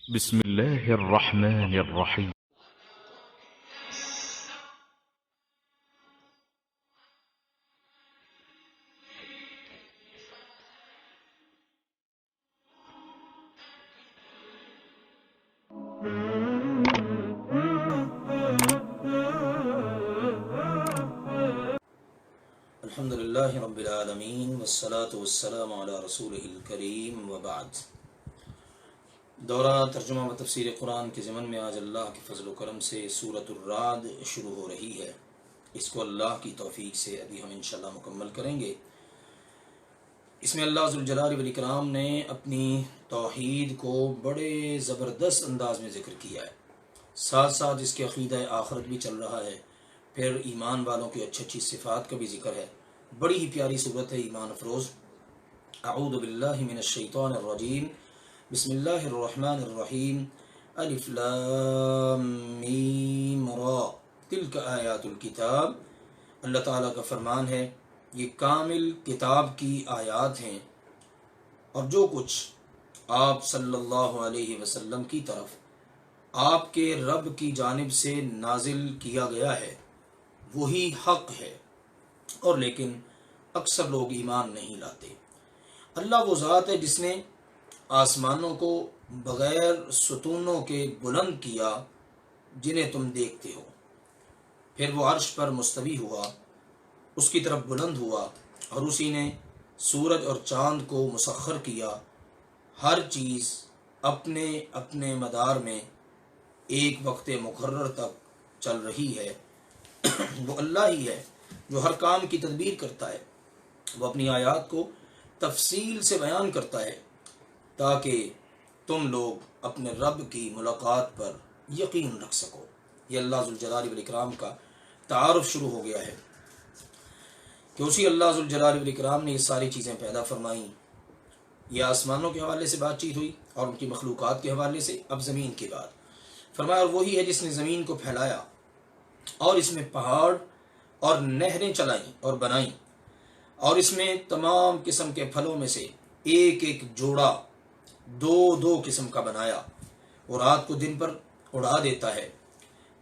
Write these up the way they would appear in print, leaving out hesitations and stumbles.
بسم الله الرحمن الرحيم. الحمد لله رب العالمين والصلاة والسلام على رسوله الكريم وبعد. دورہ ترجمہ و تفسیر قرآن کے ضمن میں آج اللہ کے فضل و کرم سے سورۃ الرعد شروع ہو رہی ہے. اس کو اللہ کی توفیق سے ابھی ہم انشاءاللہ مکمل کریں گے. اس میں اللہ ذوالجلال والاکرام نے اپنی توحید کو بڑے زبردست انداز میں ذکر کیا ہے، ساتھ ساتھ اس کے عقیدہ آخرت بھی چل رہا ہے، پھر ایمان والوں کی اچھی اچھی صفات کا بھی ذکر ہے. بڑی ہی پیاری صورت ہے ایمان افروز. اعوذ باللہ من الشیطان الرجیم، بسم اللہ الرحمن الرحیم. الف لام میم را تلک آیات الکتاب. اللہ تعالیٰ کا فرمان ہے یہ کامل کتاب کی آیات ہیں، اور جو کچھ آپ صلی اللہ علیہ وسلم کی طرف آپ کے رب کی جانب سے نازل کیا گیا ہے وہی حق ہے، اور لیکن اکثر لوگ ایمان نہیں لاتے. اللہ وہ ذات ہے جس نے آسمانوں کو بغیر ستونوں کے بلند کیا جنہیں تم دیکھتے ہو، پھر وہ عرش پر مستوی ہوا، اس کی طرف بلند ہوا، اور اسی نے سورج اور چاند کو مسخر کیا. ہر چیز اپنے اپنے مدار میں ایک وقت مقرر تک چل رہی ہے. وہ اللہ ہی ہے جو ہر کام کی تدبیر کرتا ہے. وہ اپنی آیات کو تفصیل سے بیان کرتا ہے تاکہ تم لوگ اپنے رب کی ملاقات پر یقین رکھ سکو. یہ اللہ ذوالجلال والاکرام کا تعارف شروع ہو گیا ہے کہ اسی اللہ ذوالجلال والاکرام نے یہ ساری چیزیں پیدا فرمائیں. یہ آسمانوں کے حوالے سے بات چیت ہوئی اور ان کی مخلوقات کے حوالے سے. اب زمین کے بعد فرمایا اور وہی ہے جس نے زمین کو پھیلایا اور اس میں پہاڑ اور نہریں چلائیں اور بنائیں، اور اس میں تمام قسم کے پھلوں میں سے ایک ایک جوڑا دو دو قسم کا بنایا، اور رات کو دن پر اڑا دیتا ہے.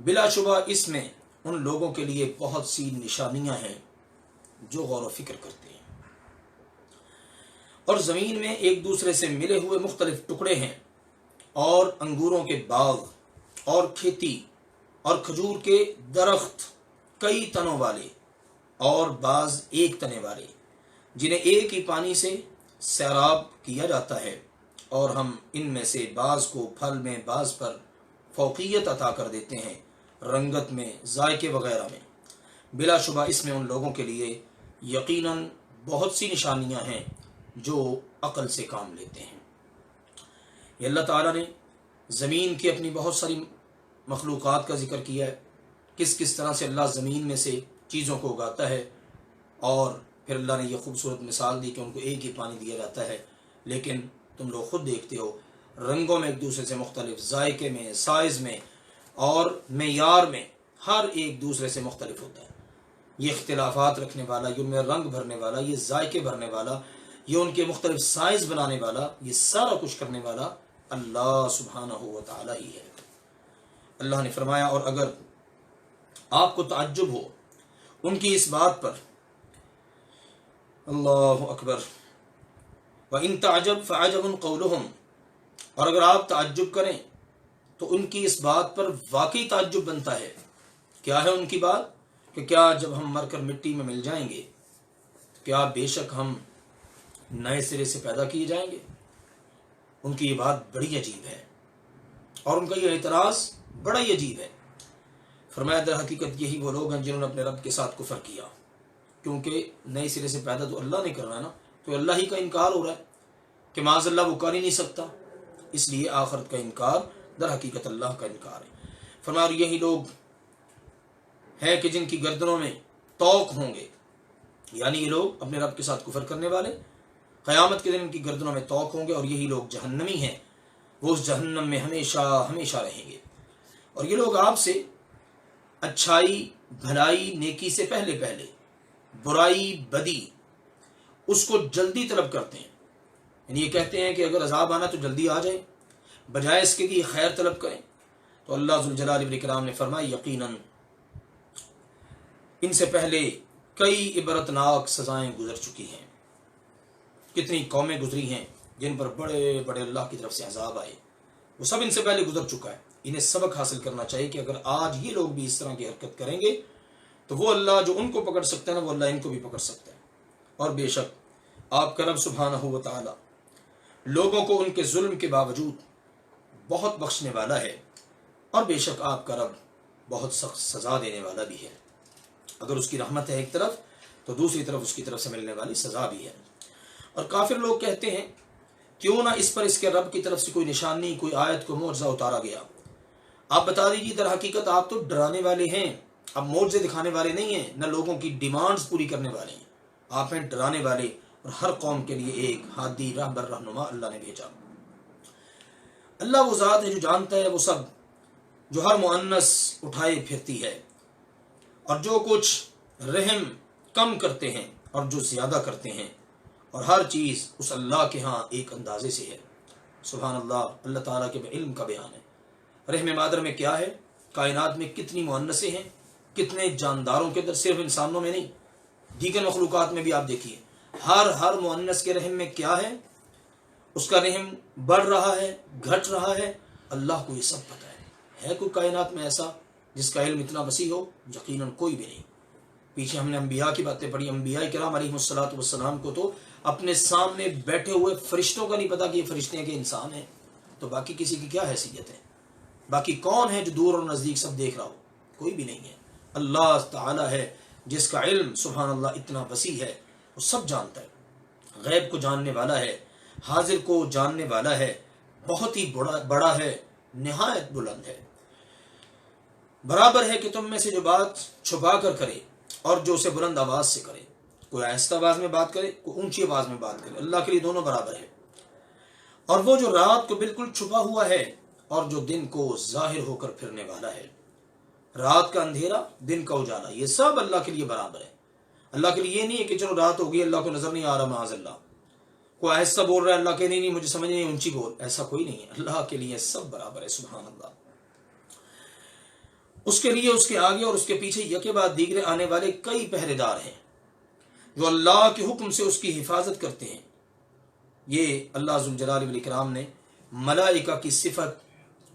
بلا شبہ اس میں ان لوگوں کے لیے بہت سی نشانیاں ہیں جو غور و فکر کرتے ہیں. اور زمین میں ایک دوسرے سے ملے ہوئے مختلف ٹکڑے ہیں، اور انگوروں کے باغ اور کھیتی اور کھجور کے درخت کئی تنوں والے اور بعض ایک تنے والے، جنہیں ایک ہی پانی سے سیراب کیا جاتا ہے، اور ہم ان میں سے بعض کو پھل میں بعض پر فوقیت عطا کر دیتے ہیں، رنگت میں، ذائقے وغیرہ میں. بلا شبہ اس میں ان لوگوں کے لیے یقیناً بہت سی نشانیاں ہیں جو عقل سے کام لیتے ہیں. یہ اللہ تعالیٰ نے زمین کی اپنی بہت ساری مخلوقات کا ذکر کیا ہے، کس کس طرح سے اللہ زمین میں سے چیزوں کو اگاتا ہے، اور پھر اللہ نے یہ خوبصورت مثال دی کہ ان کو ایک ہی پانی دیا جاتا ہے، لیکن تم لوگ خود دیکھتے ہو رنگوں میں ایک دوسرے سے مختلف، ذائقے میں، سائز میں اور معیار میں ہر ایک دوسرے سے مختلف ہوتا ہے. یہ اختلافات رکھنے والا، یہ ان میں رنگ بھرنے والا، یہ ذائقے بھرنے والا، یہ ان کے مختلف سائز بنانے والا، یہ سارا کچھ کرنے والا اللہ سبحانہ و تعالی ہی ہے. اللہ نے فرمایا اور اگر آپ کو تعجب ہو ان کی اس بات پر، اللہ اکبر، وَإِن تَعْجَبْ فَعَجَبٌ قَوْلُهُمْ، اور اگر آپ تعجب کریں تو ان کی اس بات پر واقعی تعجب بنتا ہے. کیا ہے ان کی بات؟ کہ کیا جب ہم مر کر مٹی میں مل جائیں گے تو کیا بے شک ہم نئے سرے سے پیدا کیے جائیں گے؟ ان کی یہ بات بڑی عجیب ہے، اور ان کا یہ اعتراض بڑا ہی عجیب ہے. فرمایا در حقیقت یہی وہ لوگ ہیں جنہوں نے اپنے رب کے ساتھ کفر کیا، کیونکہ نئے سرے سے پیدا تو اللہ نے کرنا ہے نا، تو اللہ ہی کا انکار ہو رہا ہے کہ معاذ اللہ وہ کر ہی نہیں سکتا، اس لیے آخرت کا انکار در حقیقت اللہ کا انکار ہے. فرمایا یہی لوگ ہیں کہ جن کی گردنوں میں طوق ہوں گے، یعنی یہ لوگ اپنے رب کے ساتھ کفر کرنے والے، قیامت کے دن ان کی گردنوں میں طوق ہوں گے، اور یہی لوگ جہنمی ہیں، وہ اس جہنم میں ہمیشہ ہمیشہ رہیں گے. اور یہ لوگ آپ سے اچھائی، بھلائی، نیکی سے پہلے پہلے برائی، بدی، اس کو جلدی طلب کرتے ہیں. یعنی یہ کہتے ہیں کہ اگر عذاب آنا تو جلدی آ جائے، بجائے اس کے کہ خیر طلب کریں، تو اللہ ذوالجلال والاکرام نے فرمایا یقیناً ان سے پہلے کئی عبرتناک سزائیں گزر چکی ہیں، کتنی قومیں گزری ہیں جن پر بڑے بڑے اللہ کی طرف سے عذاب آئے، وہ سب ان سے پہلے گزر چکا ہے۔ انہیں سبق حاصل کرنا چاہیے کہ اگر آج یہ لوگ بھی اس طرح کی حرکت کریں گے تو وہ اللہ جو ان کو پکڑ سکتا ہے نا، وہ اللہ ان کو بھی پکڑ سکتا ہے۔ اور بے شک آپ کا رب سبحانہ و تعالی لوگوں کو ان کے ظلم کے باوجود بہت بخشنے والا ہے، اور بے شک آپ کا رب بہت سخت سزا دینے والا بھی ہے۔ اگر اس کی رحمت ہے ایک طرف تو دوسری طرف اس کی طرف سے ملنے والی سزا بھی ہے۔ اور کافر لوگ کہتے ہیں کیوں نہ اس پر اس کے رب کی طرف سے کوئی نشانی، کوئی آیت، کوئی معجزہ اتارا گیا۔ آپ بتا دیجیے در حقیقت آپ تو ڈرانے والے ہیں، آپ معجزے دکھانے والے نہیں ہیں، نہ لوگوں کی ڈیمانڈز پوری کرنے والے ہیں، آپ ہیں ڈرانے والے، اور ہر قوم کے لیے ایک ہادی راہبر رہنما اللہ نے بھیجا۔ اللہ وہ ذات ہے جو جانتا ہے وہ سب، جو ہر مؤنث اٹھائے پھرتی ہے، اور جو کچھ رحم کم کرتے ہیں اور جو زیادہ کرتے ہیں، اور ہر چیز اس اللہ کے ہاں ایک اندازے سے ہے۔ سبحان اللہ، اللہ تعالیٰ کے علم کا بیان ہے۔ رحم مادر میں کیا ہے، کائنات میں کتنی مؤنثیں ہیں، کتنے جانداروں کے اندر، صرف انسانوں میں نہیں، دیگر مخلوقات میں بھی آپ دیکھیے، ہر مؤنث کے رحم میں کیا ہے، اس کا رحم بڑھ رہا ہے، گھٹ رہا ہے، اللہ کو یہ سب پتہ ہے کوئی کائنات میں ایسا جس کا علم اتنا وسیع ہو؟ یقیناً کوئی بھی نہیں۔ پیچھے ہم نے انبیاء کی باتیں پڑھی، انبیاء کرام علیہ الصلوۃ والسلام کو تو اپنے سامنے بیٹھے ہوئے فرشتوں کا نہیں پتا کہ یہ فرشتے ہیں کہ انسان ہیں، تو باقی کسی کی کیا حیثیت ہے؟ باقی کون ہے جو دور اور نزدیک سب دیکھ رہا ہو؟ کوئی بھی نہیں ہے۔ اللہ تعالی ہے جس کا علم سبحان اللہ اتنا وسیع ہے، وہ سب جانتا ہے، غیب کو جاننے والا ہے، حاضر کو جاننے والا ہے، بہت ہی بڑا ہے، نہایت بلند ہے۔ برابر ہے کہ تم میں سے جو بات چھپا کر کرے اور جو اسے بلند آواز سے کرے، کوئی آہستہ آواز میں بات کرے، کوئی اونچی آواز میں بات کرے، اللہ کے لیے دونوں برابر ہے۔ اور وہ جو رات کو بالکل چھپا ہوا ہے اور جو دن کو ظاہر ہو کر پھرنے والا ہے، رات کا اندھیرا، دن کا اجالا، یہ سب اللہ کے لیے برابر ہے۔ اللہ کے لیے یہ نہیں ہے کہ چلو رات ہو گئی اللہ کو نظر نہیں آ رہا معاذ اللہ، کوئی آہستہ بول رہا ہے اللہ کہ نہیں مجھے سمجھ نہیں، اونچی بول، ایسا کوئی نہیں ہے۔ اللہ کے لیے سب برابر ہے سبحان اللہ۔ اس کے لیے اس کے آگے اور اس کے پیچھے یکے بعد دیگرے آنے والے کئی پہرے دار ہیں جو اللہ کے حکم سے اس کی حفاظت کرتے ہیں۔ یہ اللہ ذوالجلال والاکرام نے ملائکہ کی صفت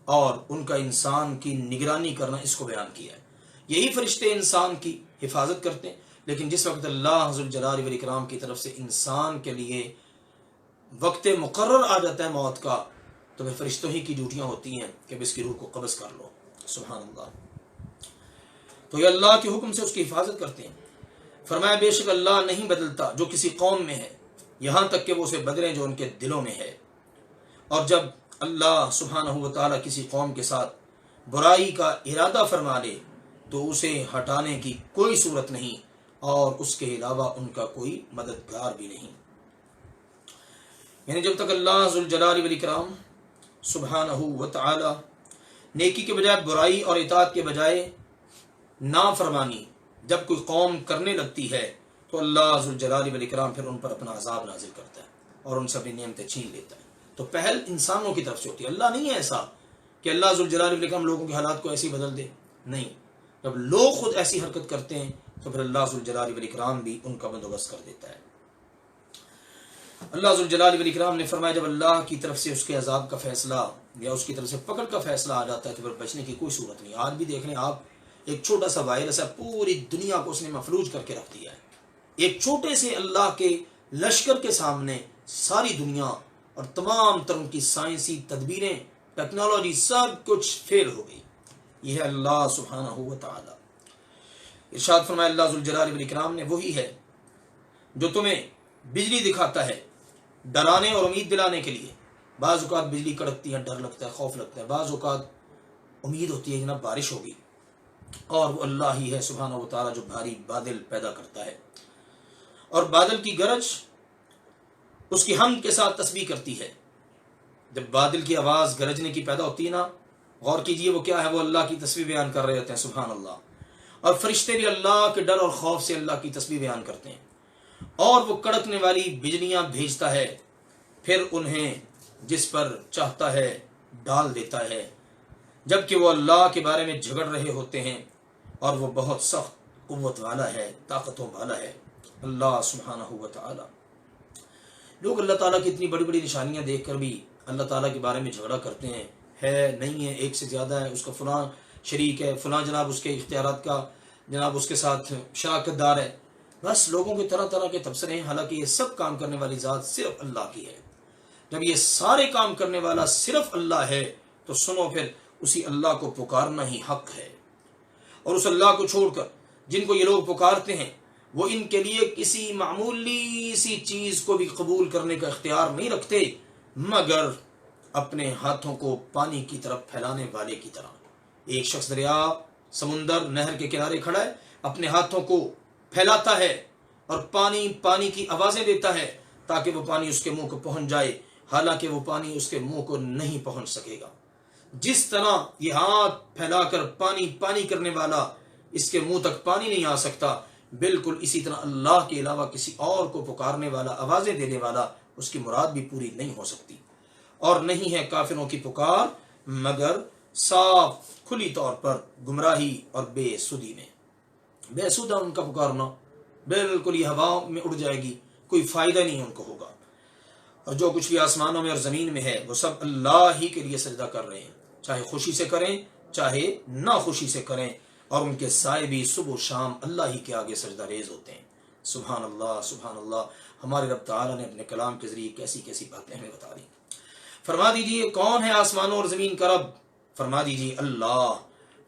اور ان کا انسان کی نگرانی کرنا اس کو بیان کیا ہے۔ یہی فرشتے انسان کی حفاظت کرتے ہیں، لیکن جس وقت اللہ ذوالجلال والاکرام کی طرف سے انسان کے لیے وقت مقرر آ جاتا ہے موت کا، تو وہ فرشتوں ہی کی ڈیوٹیاں ہوتی ہیں کہ اب اس کی روح کو قبض کر لو سبحان اللہ۔ تو یہ اللہ کے حکم سے اس کی حفاظت کرتے ہیں۔ فرمایا بے شک اللہ نہیں بدلتا جو کسی قوم میں ہے یہاں تک کہ وہ اسے بدلیں جو ان کے دلوں میں ہے۔ اور جب اللہ سبحانہ و تعالیٰ کسی قوم کے ساتھ برائی کا ارادہ فرما لے تو اسے ہٹانے کی کوئی صورت نہیں، اور اس کے علاوہ ان کا کوئی مددگار بھی نہیں۔ یعنی جب تک اللہ ذوالجلال والاکرام سبحانہ و تعالی نیکی کے بجائے برائی اور اطاعت کے بجائے نافرمانی جب کوئی قوم کرنے لگتی ہے تو اللہ ذوالجلال والاکرام پھر ان پر اپنا عذاب نازل کرتا ہے اور ان سے اپنی نعمتیں چھین لیتا ہے۔ تو پہل انسانوں کی طرف سے ہوتی ہے۔ اللہ نہیں ہے ایسا کہ اللہ ذوالجلال والاکرام لوگوں کے حالات کو ایسے ہی بدل دے، نہیں، جب لوگ خود ایسی حرکت کرتے ہیں تو پھر اللہ ذوالجلال والاکرام بھی ان کا بندوبست کر دیتا ہے۔ اللہ ذوالجلال والاکرام نے فرمایا جب اللہ کی طرف سے اس کے عذاب کا فیصلہ یا اس کی طرف سے پکڑ کا فیصلہ آ جاتا ہے تو پھر بچنے کی کوئی صورت نہیں۔ آج بھی دیکھ لیں آپ، ایک چھوٹا سا وائرس ہے، پوری دنیا کو اس نے مفلوج کر کے رکھ دیا ہے۔ ایک چھوٹے سے اللہ کے لشکر کے سامنے ساری دنیا اور تمام تر ان کی سائنسی تدبیریں، ٹیکنالوجی، سب کچھ فیل ہو گئی۔ یہ ہے اللہ سبحانہ و تعالی۔ ارشاد فرمایا اللہ ذوالجلال والاکرام نے وہی ہے جو تمہیں بجلی دکھاتا ہے ڈرانے اور امید دلانے کے لیے۔ بعض اوقات بجلی کڑکتی ہے، ڈر لگتا ہے، خوف لگتا ہے، بعض اوقات امید ہوتی ہے جناب بارش ہوگی، اور وہ اللہ ہی ہے سبحانہ و تعالیٰ جو بھاری بادل پیدا کرتا ہے، اور بادل کی گرج اس کی حمد کے ساتھ تسبیح کرتی ہے۔ جب بادل کی آواز گرجنے کی پیدا ہوتی ہے نا، غور کیجئے وہ کیا ہے، وہ اللہ کی تسبیح بیان کر رہے ہوتے ہیں سبحان اللہ۔ اور فرشتے بھی اللہ کے ڈر اور خوف سے اللہ کی تسبیح بیان کرتے ہیں، اور وہ کڑکنے والی بجلیاں بھیجتا ہے، پھر انہیں جس پر چاہتا ہے ڈال دیتا ہے، جبکہ وہ اللہ کے بارے میں جھگڑ رہے ہوتے ہیں اور وہ بہت سخت قوت والا ہے، طاقتوں والا ہے اللہ سبحانہ و تعالی۔ لوگ اللہ تعالیٰ کی اتنی بڑی بڑی نشانیاں دیکھ کر بھی اللہ تعالیٰ کے بارے میں جھگڑا کرتے ہیں، ہے نہیں ہے، ایک سے زیادہ ہے، اس کا فلاں شریک ہے، فلاں جناب اس کے اختیارات کا جناب اس کے ساتھ شراکت دار ہے، بس لوگوں کے طرح طرح کے تبصرے ہیں، حالانکہ یہ سب کام کرنے والی ذات صرف اللہ کی ہے۔ جب یہ سارے کام کرنے والا صرف اللہ ہے تو سنو پھر اسی اللہ کو پکارنا ہی حق ہے، اور اس اللہ کو چھوڑ کر جن کو یہ لوگ پکارتے ہیں وہ ان کے لیے کسی معمولی سی چیز کو بھی قبول کرنے کا اختیار نہیں رکھتے مگر اپنے ہاتھوں کو پانی کی طرف پھیلانے والے کی طرح۔ ایک شخص دریا، سمندر، نہر کے کنارے کھڑا ہے، اپنے ہاتھوں کو پھیلاتا ہے اور پانی کی آوازیں دیتا ہے تاکہ وہ پانی اس کے منہ کو پہنچ جائے، حالانکہ وہ پانی اس کے منہ کو نہیں پہنچ سکے گا۔ جس طرح یہ ہاتھ پھیلا کر پانی کرنے والا اس کے منہ تک پانی نہیں آ سکتا، بالکل اسی طرح اللہ کے علاوہ کسی اور کو پکارنے والا، آوازیں دینے والا، اس کی مراد بھی پوری نہیں ہو سکتی۔ اور نہیں ہے کافروں کی پکار مگر صاف کھلی طور پر گمراہی اور بے سودی میں۔ بے سودہ ان کا پکارنا، بالکل یہ ہوا میں اڑ جائے گی، کوئی فائدہ نہیں ان کو ہوگا۔ اور جو کچھ بھی آسمانوں میں اور زمین میں ہے وہ سب اللہ ہی کے لیے سجدہ کر رہے ہیں، چاہے خوشی سے کریں چاہے نہ خوشی سے کریں، اور ان کے سائے بھی صبح و شام اللہ ہی کے آگے سجدہ ریز ہوتے ہیں۔ سبحان اللہ، سبحان اللہ۔ ہمارے رب تعالیٰ نے اپنے کلام کے ذریعے کیسی کیسی باتیں ہمیں بتا دی۔ فرما دیجئے کون ہے آسمانوں اور زمین کا رب؟ فرما دیجئے اللہ۔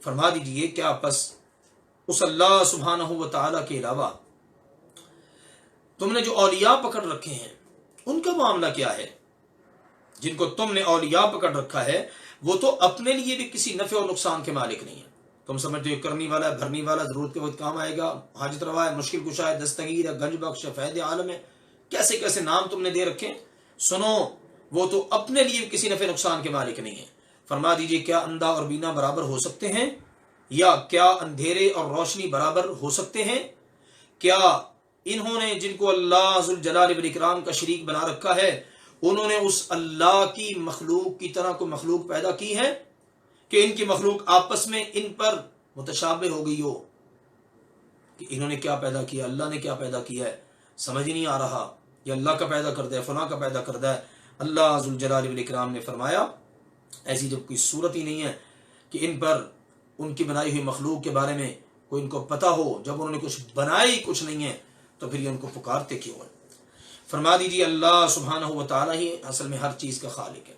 فرما دیجئے کیا پس اس اللہ سبحانہ و تعالیٰ کے علاوہ تم نے جو اولیاء پکڑ رکھے ہیں ان کا معاملہ کیا ہے؟ جن کو تم نے اولیاء پکڑ رکھا ہے وہ تو اپنے لیے بھی کسی نفع اور نقصان کے مالک نہیں ہے۔ تم سمجھتے ہو کرنی والا ہے، بھرنی والا، ضرورت کے وقت کام آئے گا، حاجت روا ہے، مشکل کشا ہے، دستگیر ہے، گنج بخش ہے، فیض عالم ہے، کیسے کیسے نام تم نے دے رکھے۔ سنو، وہ تو اپنے لیے بھی کسی نفع نقصان کے مالک نہیں ہے۔ فرما دیجئے کیا اندھا اور بینا برابر ہو سکتے ہیں؟ یا کیا اندھیرے اور روشنی برابر ہو سکتے ہیں؟ کیا انہوں نے جن کو اللہ ذوالجلال والاکرام کا شریک بنا رکھا ہے انہوں نے اس اللہ کی مخلوق کی طرح کوئی مخلوق پیدا کی ہے کہ ان کی مخلوق آپس میں ان پر متشابہ ہو گئی ہو؟ کہ انہوں نے کیا پیدا کیا، اللہ نے کیا پیدا کیا ہے، سمجھ ہی نہیں آ رہا۔ یہ اللہ کا پیدا کردہ ہے، فلاں کا پیدا کردہ ہے۔ اللہ ذوالجلال والاکرام نے فرمایا ایسی جب کوئی صورت ہی نہیں ہے کہ ان پر ان کی بنائی ہوئی مخلوق کے بارے میں کوئی ان کو پتہ ہو، جب انہوں نے کچھ بنائی کچھ نہیں ہے تو پھر یہ ان کو پکارتے کیوں ہیں؟ فرما دیجیے اللہ سبحانہ و تعالیٰ ہی اصل میں ہر چیز کا خالق ہے،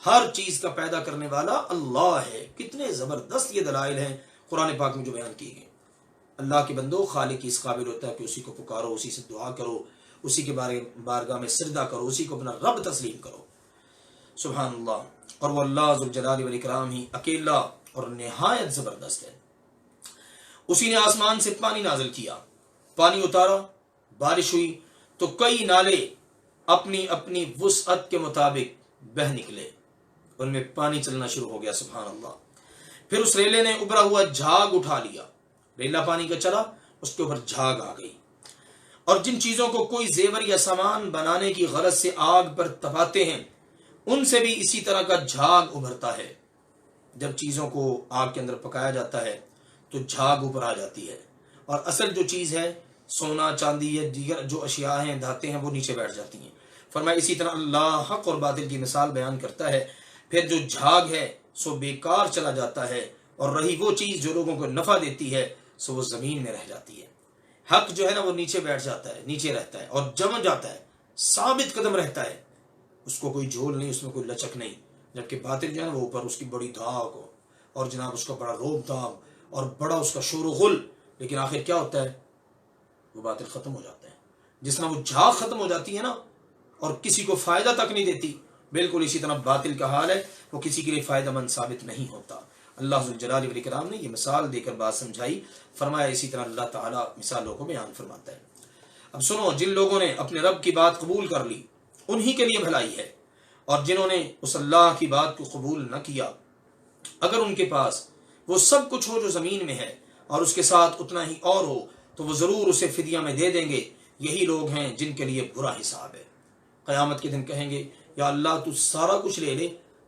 ہر چیز کا پیدا کرنے والا اللہ ہے۔ کتنے زبردست یہ دلائل ہیں قرآن پاک میں جو بیان کی گئے۔ اللہ کے بندو، خالق اس قابل ہوتا ہے کہ اسی کو پکارو، اسی سے دعا کرو، اسی کے بارگاہ میں سجدہ کرو، اسی کو اپنا رب تسلیم کرو۔ سبحان اللہ۔ اور وہ اللہ ذوالجلال والاکرام ہی اکیلا اور نہایت زبردست ہے۔ اسی نے آسمان سے پانی نازل کیا، پانی اتارا، بارش ہوئی تو کئی نالے اپنی اپنی وسعت کے مطابق بہہ نکلے، ان میں پانی چلنا شروع ہو گیا۔ سبحان اللہ۔ پھر اس ریلے نے ابھرا ہوا جھاگ اٹھا لیا، ریلا پانی کا چلا، اس کے اوپر جھاگ آ گئی۔ اور جن چیزوں کو کوئی زیور یا سامان بنانے کی غرض سے آگ پر تپاتے ہیں ان سے بھی اسی طرح کا جھاگ ابھرتا ہے۔ جب چیزوں کو آگ کے اندر پکایا جاتا ہے تو جھاگ اوپر آ جاتی ہے، اور اصل جو چیز ہے سونا چاندی یا دیگر جو اشیاء ہیں، دھاتیں ہیں، وہ نیچے بیٹھ جاتی ہیں۔ فرمایا اسی طرح اللہ حق اور باطل کی مثال بیان کرتا ہے، پھر جو جھاگ ہے سو بیکار چلا جاتا ہے، اور رہی وہ چیز جو لوگوں کو نفع دیتی ہے سو وہ زمین میں رہ جاتی ہے۔ حق جو ہے نا وہ نیچے بیٹھ جاتا ہے، نیچے رہتا ہے اور جم جاتا ہے، ثابت قدم رہتا ہے، اس کو کوئی جھول نہیں، اس میں کوئی لچک نہیں۔ جبکہ باطل جو ہے نا وہ اوپر اس کی بڑی دھاک ہو اور جناب اس کا بڑا روب دھام اور بڑا اس کا شور و غل، لیکن آخر کیا ہوتا ہے؟ وہ باطل ختم ہو جاتا ہے۔ جس طرح وہ جھاگ ختم ہو جاتی ہے نا اور کسی کو فائدہ تک نہیں دیتی، بالکل اسی طرح باطل کا حال ہے، وہ کسی کے لیے فائدہ مند ثابت نہیں ہوتا۔ اللہ ذوالجلال والاکرام نے یہ مثال دے کر بات سمجھائی۔ فرمایا اسی طرح اللہ تعالیٰ مثالوں کو بیان فرماتا ہے۔ اب سنو، جن لوگوں نے اپنے رب کی بات قبول کر لی انہی کے لیے بھلائی ہے، اور جنہوں نے اس اللہ کی بات کو قبول نہ کیا، اگر ان کے پاس وہ سب کچھ ہو جو زمین میں ہے اور اس کے ساتھ اتنا ہی اور ہو تو وہ ضرور اسے فدیہ میں دے دیں گے۔ یہی لوگ ہیں جن کے لیے برا حساب ہے۔ قیامت کے دن کہیں گے یا اللہ تو سارا کچھ لے لے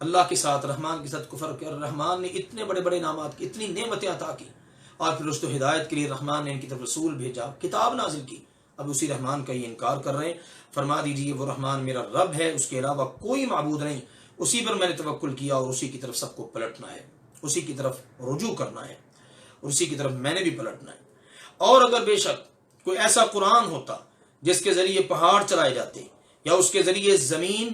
اللہ کے ساتھ رحمان کے ساتھ کفر کر، رحمان نے اتنے بڑے بڑے انعامات کی، اتنی نعمتیں عطا کی، اور پھر اس کو ہدایت کے لیے رحمان نے ان کی طرف رسول بھیجا، کتاب نازل کی، اب اسی رحمان کا یہ انکار کر رہے ہیں۔ فرما دیجئے وہ رحمان میرا رب ہے، اس کے علاوہ کوئی معبود نہیں، اسی پر میں نے توکل کیا اور اسی کی طرف سب کو پلٹنا ہے، اسی کی طرف رجوع کرنا ہے، اور اسی کی طرف میں نے بھی پلٹنا ہے۔ اور اگر بے شک کوئی ایسا قرآن ہوتا جس کے ذریعے پہاڑ چلائے جاتے، یا اس کے ذریعے زمین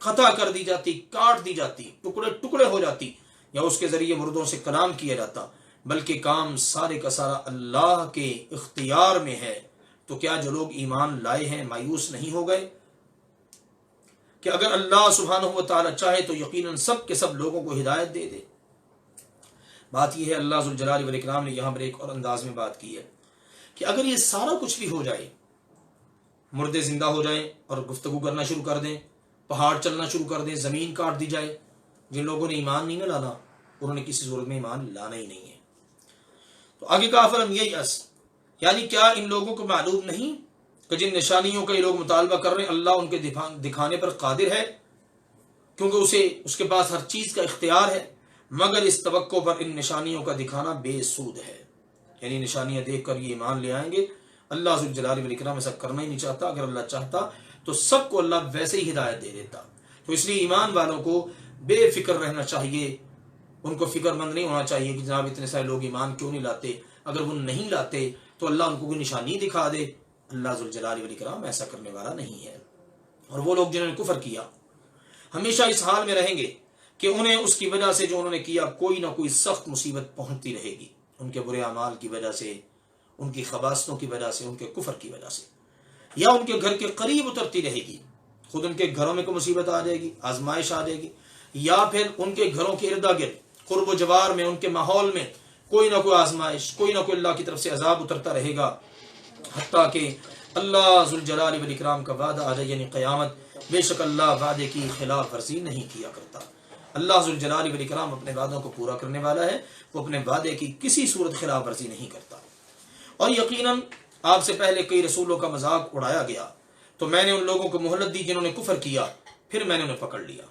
قطع کر دی جاتی، کاٹ دی جاتی، ٹکڑے ٹکڑے ہو جاتی، یا اس کے ذریعے مردوں سے کلام کیا جاتا، بلکہ کام سارے کا سارا اللہ کے اختیار میں ہے، تو کیا جو لوگ ایمان لائے ہیں مایوس نہیں ہو گئے؟ کہ اگر اللہ سبحانہ و تعالی چاہے تو یقیناً سب کے سب لوگوں کو ہدایت دے دے۔ بات یہ ہے، اللہ ذوالجلال والاکرام نے یہاں پر ایک اور انداز میں بات کی ہے کہ اگر یہ سارا کچھ بھی ہو جائے، مردے زندہ ہو جائیں اور گفتگو کرنا شروع کر دیں، پہاڑ چلنا شروع کر دیں، زمین کاٹ دی جائے، جن لوگوں نے ایمان نہیں نہ لانا انہوں نے کسی صورت میں ایمان لانا ہی نہیں ہے۔ تو آگے کہا فلم یہی یعنی کیا ان لوگوں کو معلوم نہیں کہ جن نشانیوں کا یہ لوگ مطالبہ کر رہے ہیں اللہ ان کے دکھانے پر قادر ہے، کیونکہ اس کے پاس ہر چیز کا اختیار ہے، مگر اس توقع پر ان نشانیوں کا دکھانا بے سود ہے۔ یعنی نشانیاں دیکھ کر یہ ایمان لے آئیں گے، اللہ ذوالجلال والاکرام ایسا کرنا ہی نہیں چاہتا۔ اگر اللہ چاہتا تو سب کو اللہ ویسے ہی ہدایت دے دیتا۔ تو اس لیے ایمان والوں کو بے فکر رہنا چاہیے، ان کو فکر مند نہیں ہونا چاہیے کہ جناب اتنے سارے لوگ ایمان کیوں نہیں لاتے۔ اگر وہ نہیں لاتے تو اللہ ان کو کوئی نشانی دکھا دے، اللہ ذوالجلال والاکرام ایسا کرنے والا نہیں ہے۔ اور وہ لوگ جنہوں نے کفر کیا ہمیشہ اس حال میں رہیں گے کہ انہیں اس کی وجہ سے جو انہوں نے کیا کوئی نہ کوئی سخت مصیبت پہنچتی رہے گی، ان کے برے اعمال کی وجہ سے، ان کی خباثتوں کی وجہ سے، ان کے کفر کی وجہ سے، یا ان کے گھر کے قریب اترتی رہے گی، خود ان کے گھروں میں کوئی مصیبت آ جائے گی، آزمائش آ جائے گی، یا پھر ان کے گھروں کے ارد گرد قرب و جوار میں، ان کے ماحول میں کوئی نہ کوئی آزمائش، کوئی نہ کوئی اللہ کی طرف سے عذاب اترتا رہے گا، حتیٰ کہ اللہ ذوالجلال والاکرام کا وعدہ آ جائے، یعنی قیامت۔ بے شک اللہ وعدے کی خلاف ورزی نہیں کیا کرتا۔ اللہ ذوالجلال والاکرام اپنے وعدوں کو پورا کرنے والا ہے، وہ اپنے وعدے کی کسی صورت خلاف ورزی نہیں کرتا۔ اور یقیناً آپ سے پہلے کئی رسولوں کا مذاق اڑایا گیا، تو میں نے ان لوگوں کو مہلت دی جنہوں نے کفر کیا، پھر میں نے انہیں پکڑ لیا۔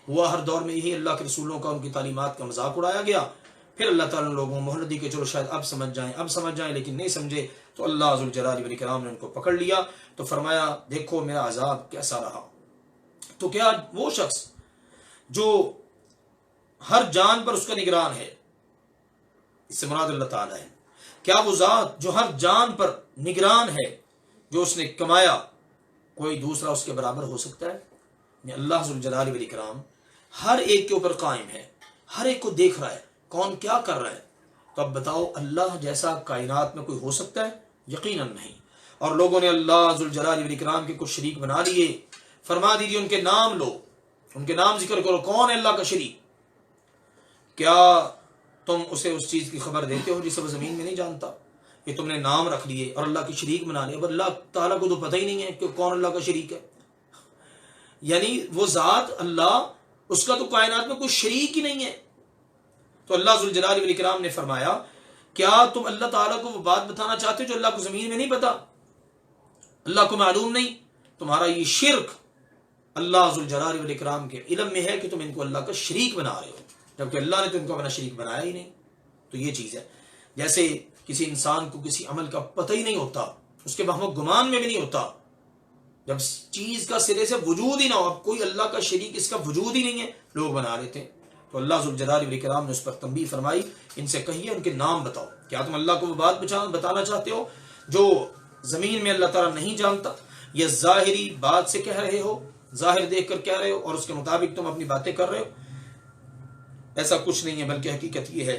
ہوا ہر دور میں یہی، اللہ کے رسولوں کا، ان کی تعلیمات کا مذاق اڑایا گیا، پھر اللہ تعالیٰ نے لوگوں کو مہلت دی کہ چلو شاید اب سمجھ جائیں، لیکن نہیں سمجھے تو اللہ ذوالجلال والاکرام نے ان کو پکڑ لیا۔ تو فرمایا دیکھو میرا عذاب کیسا رہا۔ تو کیا وہ شخص جو ہر جان پر اس کا نگران ہے، اس سے مراد اللہ تعالیٰ ہے، کیا وہ ذات جو ہر جان پر نگران ہے، جو اس نے کمایا، کوئی دوسرا اس کے برابر ہو سکتا ہے؟ یعنی اللہ ذوالجلال والاکرام ہر ایک کے اوپر قائم ہے، ہر ایک کو دیکھ رہا ہے کون کیا کر رہا ہے۔ تو اب بتاؤ اللہ جیسا کائنات میں کوئی ہو سکتا ہے؟ یقیناً نہیں۔ اور لوگوں نے اللہ ذوالجلال والاکرام کے کچھ شریک بنا لیے۔ فرما دیجیے ان کے نام لو، ان کے نام ذکر کرو، کون ہے اللہ کا شریک؟ کیا تم اسے اس چیز کی خبر دیتے ہو جسے وہ زمین میں نہیں جانتا؟ کہ تم نے نام رکھ لیے اور اللہ کی شریک بنا لیے، اب اللہ تعالیٰ کو تو پتہ ہی نہیں ہے کہ کون اللہ کا شریک ہے۔ یعنی وہ ذات اللہ، اس کا تو کائنات میں کوئی شریک ہی نہیں ہے۔ تو اللہ ذوالجلال والاکرام نے فرمایا کیا تم اللہ تعالیٰ کو وہ بات بتانا چاہتے ہو جو اللہ کو زمین میں نہیں پتا، اللہ کو معلوم نہیں؟ تمہارا یہ شرک اللہ ذوالجلال والاکرام کے علم میں ہے کہ تم ان کو اللہ کا شریک بنا رہے ہو، جبکہ اللہ نے تو ان کو اپنا شریک بنایا ہی نہیں۔ تو یہ چیز ہے، جیسے کسی انسان کو کسی عمل کا پتہ ہی نہیں ہوتا، اس کے وہم و گمان میں بھی نہیں ہوتا، جب چیز کا سرے سے وجود ہی نہ ہو، اب کوئی اللہ کا شریک اس کا وجود ہی نہیں ہے، لوگ بنا لیتے ہیں۔ تو اللہ ذوالجلال والاکرام نے اس پر تنبیہ فرمائی، ان سے کہیے ان کے نام بتاؤ، کیا تم اللہ کو وہ بات بتانا چاہتے ہو جو زمین میں اللہ تعالیٰ نہیں جانتا، یا ظاہری بات سے کہہ رہے ہو، ظاہر دیکھ کر کہہ رہے ہو اور اس کے مطابق تم اپنی باتیں کر رہے ہو؟ ایسا کچھ نہیں ہے، بلکہ حقیقت یہ ہے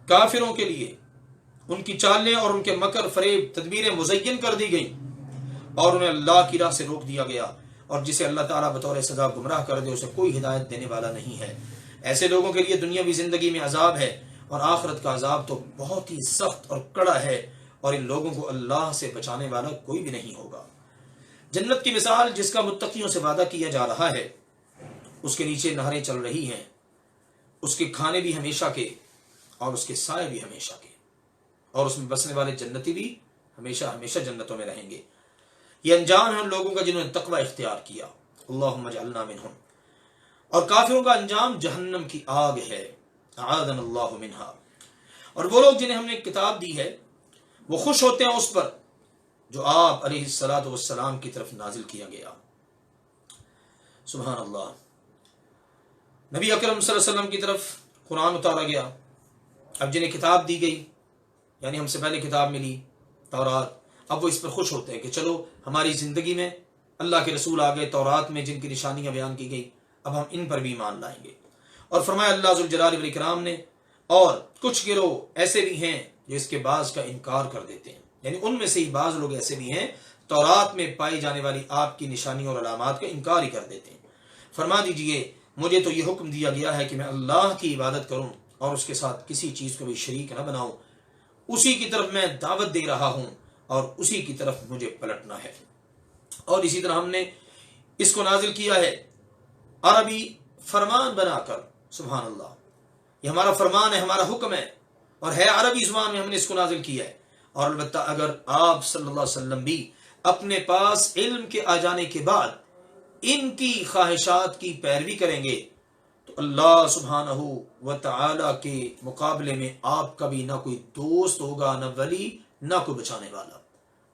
کافروں کے لیے ان کی چالیں اور ان کے مکر فریب تدبیریں مزین کر دی گئیں اور انہیں اللہ کی راہ سے روک دیا گیا، اور جسے اللہ تعالیٰ بطور سزا گمراہ کر دے اسے کوئی ہدایت دینے والا نہیں ہے۔ ایسے لوگوں کے لیے دنیاوی زندگی میں عذاب ہے، اور آخرت کا عذاب تو بہت ہی سخت اور کڑا ہے، اور ان لوگوں کو اللہ سے بچانے والا کوئی بھی نہیں ہوگا۔ جنت کی مثال جس کا متقیوں سے وعدہ کیا جا رہا ہے، اس کے نیچے نہریں چل رہی ہیں، اس کے کھانے بھی ہمیشہ کے اور اس کے سائے بھی ہمیشہ کے، اور اس میں بسنے والے جنتی بھی ہمیشہ ہمیشہ جنتوں میں رہیں گے۔ یہ انجام ہے ان لوگوں کا جنہوں نے تقوی اختیار کیا، اللہم اجعلنا منہم۔ اور کافروں کا انجام جہنم کی آگ ہے، اعاذنا اللہ منہا۔ اور وہ لوگ جنہیں ہم نے کتاب دی ہے وہ خوش ہوتے ہیں اس پر جو آپ علیہ الصلاۃ والسلام کی طرف نازل کیا گیا۔ سبحان اللہ، نبی اکرم صلی اللہ علیہ وسلم کی طرف قرآن اتارا گیا۔ اب جنہیں کتاب دی گئی، یعنی ہم سے پہلے کتاب ملی تورات، اب وہ اس پر خوش ہوتے ہیں کہ چلو ہماری زندگی میں اللہ کے رسول آ گئے، تورات میں جن کی نشانیاں بیان کی گئی اب ہم ان پر بھی ایمان لائیں گے۔ اور فرمایا اللہ ذوالجلال والاکرام نے، اور کچھ گروہ ایسے بھی ہیں جو اس کے بعض کا انکار کر دیتے ہیں، یعنی ان میں سے ہی بعض لوگ ایسے بھی ہیں تورات میں پائی جانے والی آپ کی نشانیوں اور علامات کا انکار ہی کر دیتے ہیں۔ فرما دیجئے مجھے تو یہ حکم دیا گیا ہے کہ میں اللہ کی عبادت کروں اور اس کے ساتھ کسی چیز کو بھی شریک نہ بناؤں، اسی کی طرف میں دعوت دے رہا ہوں اور اسی کی طرف مجھے پلٹنا ہے۔ اور اسی طرح ہم نے اس کو نازل کیا ہے عربی فرمان بنا کر، سبحان اللہ، یہ ہمارا فرمان ہے، ہمارا حکم ہے، اور ہے عربی زبان میں ہم نے اس کو نازل کیا ہے۔ اور البتہ اگر آپ صلی اللہ علیہ وسلم بھی اپنے پاس علم کے آ جانے کے بعد ان کی خواہشات کی پیروی کریں گے تو اللہ سبحانہ و تعالی کے مقابلے میں آپ کا بھی نہ کوئی دوست ہوگا، نہ ولی، نہ کوئی بچانے والا،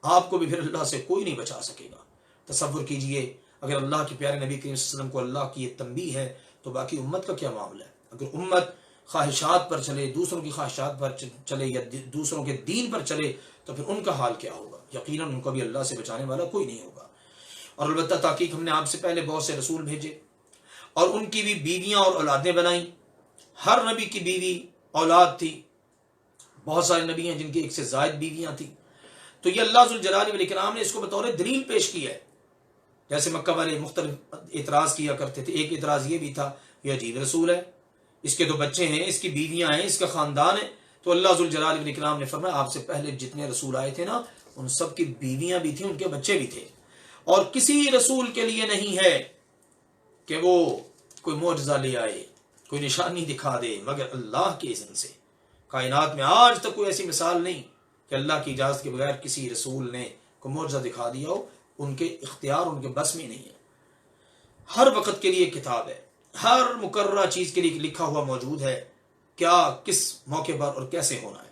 آپ کو بھی پھر اللہ سے کوئی نہیں بچا سکے گا۔ تصور کیجئے اگر اللہ کے پیارے نبی کریم صلی اللہ علیہ وسلم کو اللہ کی یہ تنبیہ ہے تو باقی امت کا کیا معاملہ ہے؟ اگر امت خواہشات پر چلے، دوسروں کی خواہشات پر چلے یا دوسروں کے دین پر چلے تو پھر ان کا حال کیا ہوگا؟ یقیناً ان کو بھی اللہ سے بچانے والا کوئی نہیں ہوگا۔ اور البتہ تحقیق ہم نے آپ سے پہلے بہت سے رسول بھیجے اور ان کی بھی بیویاں اور اولادیں بنائیں، ہر نبی کی بیوی اولاد تھی، بہت سارے نبی ہیں جن کی ایک سے زائد بیویاں تھیں، تو یہ اللہ ذوالجلال والاکرام نے اس کو بطور دلیل پیش کی ہے۔ جیسے مکہ والے مختلف اعتراض کیا کرتے تھے، ایک اعتراض یہ بھی تھا یہ عجیب رسول ہے، اس کے 2 بچے ہیں، اس کی بیویاں ہیں، اس کا خاندان ہے، تو اللہ ذوالجلال والاکرام نے فرمایا آپ سے پہلے جتنے رسول آئے تھے نا ان سب کی بیویاں بھی تھیں، ان کے بچے بھی تھے، اور کسی رسول کے لیے نہیں ہے کہ وہ کوئی معجزہ لے آئے، کوئی نشانی دکھا دے مگر اللہ کے اذن سے۔ کائنات میں آج تک کوئی ایسی مثال نہیں کہ اللہ کی اجازت کے بغیر کسی رسول نے کوئی معجزہ دکھا دیا ہو، ان کے اختیار، ان کے بس میں نہیں ہے۔ ہر وقت کے لیے کتاب ہے، ہر مقررہ چیز کے لیے لکھا ہوا موجود ہے، کیا کس موقع پر اور کیسے ہونا ہے۔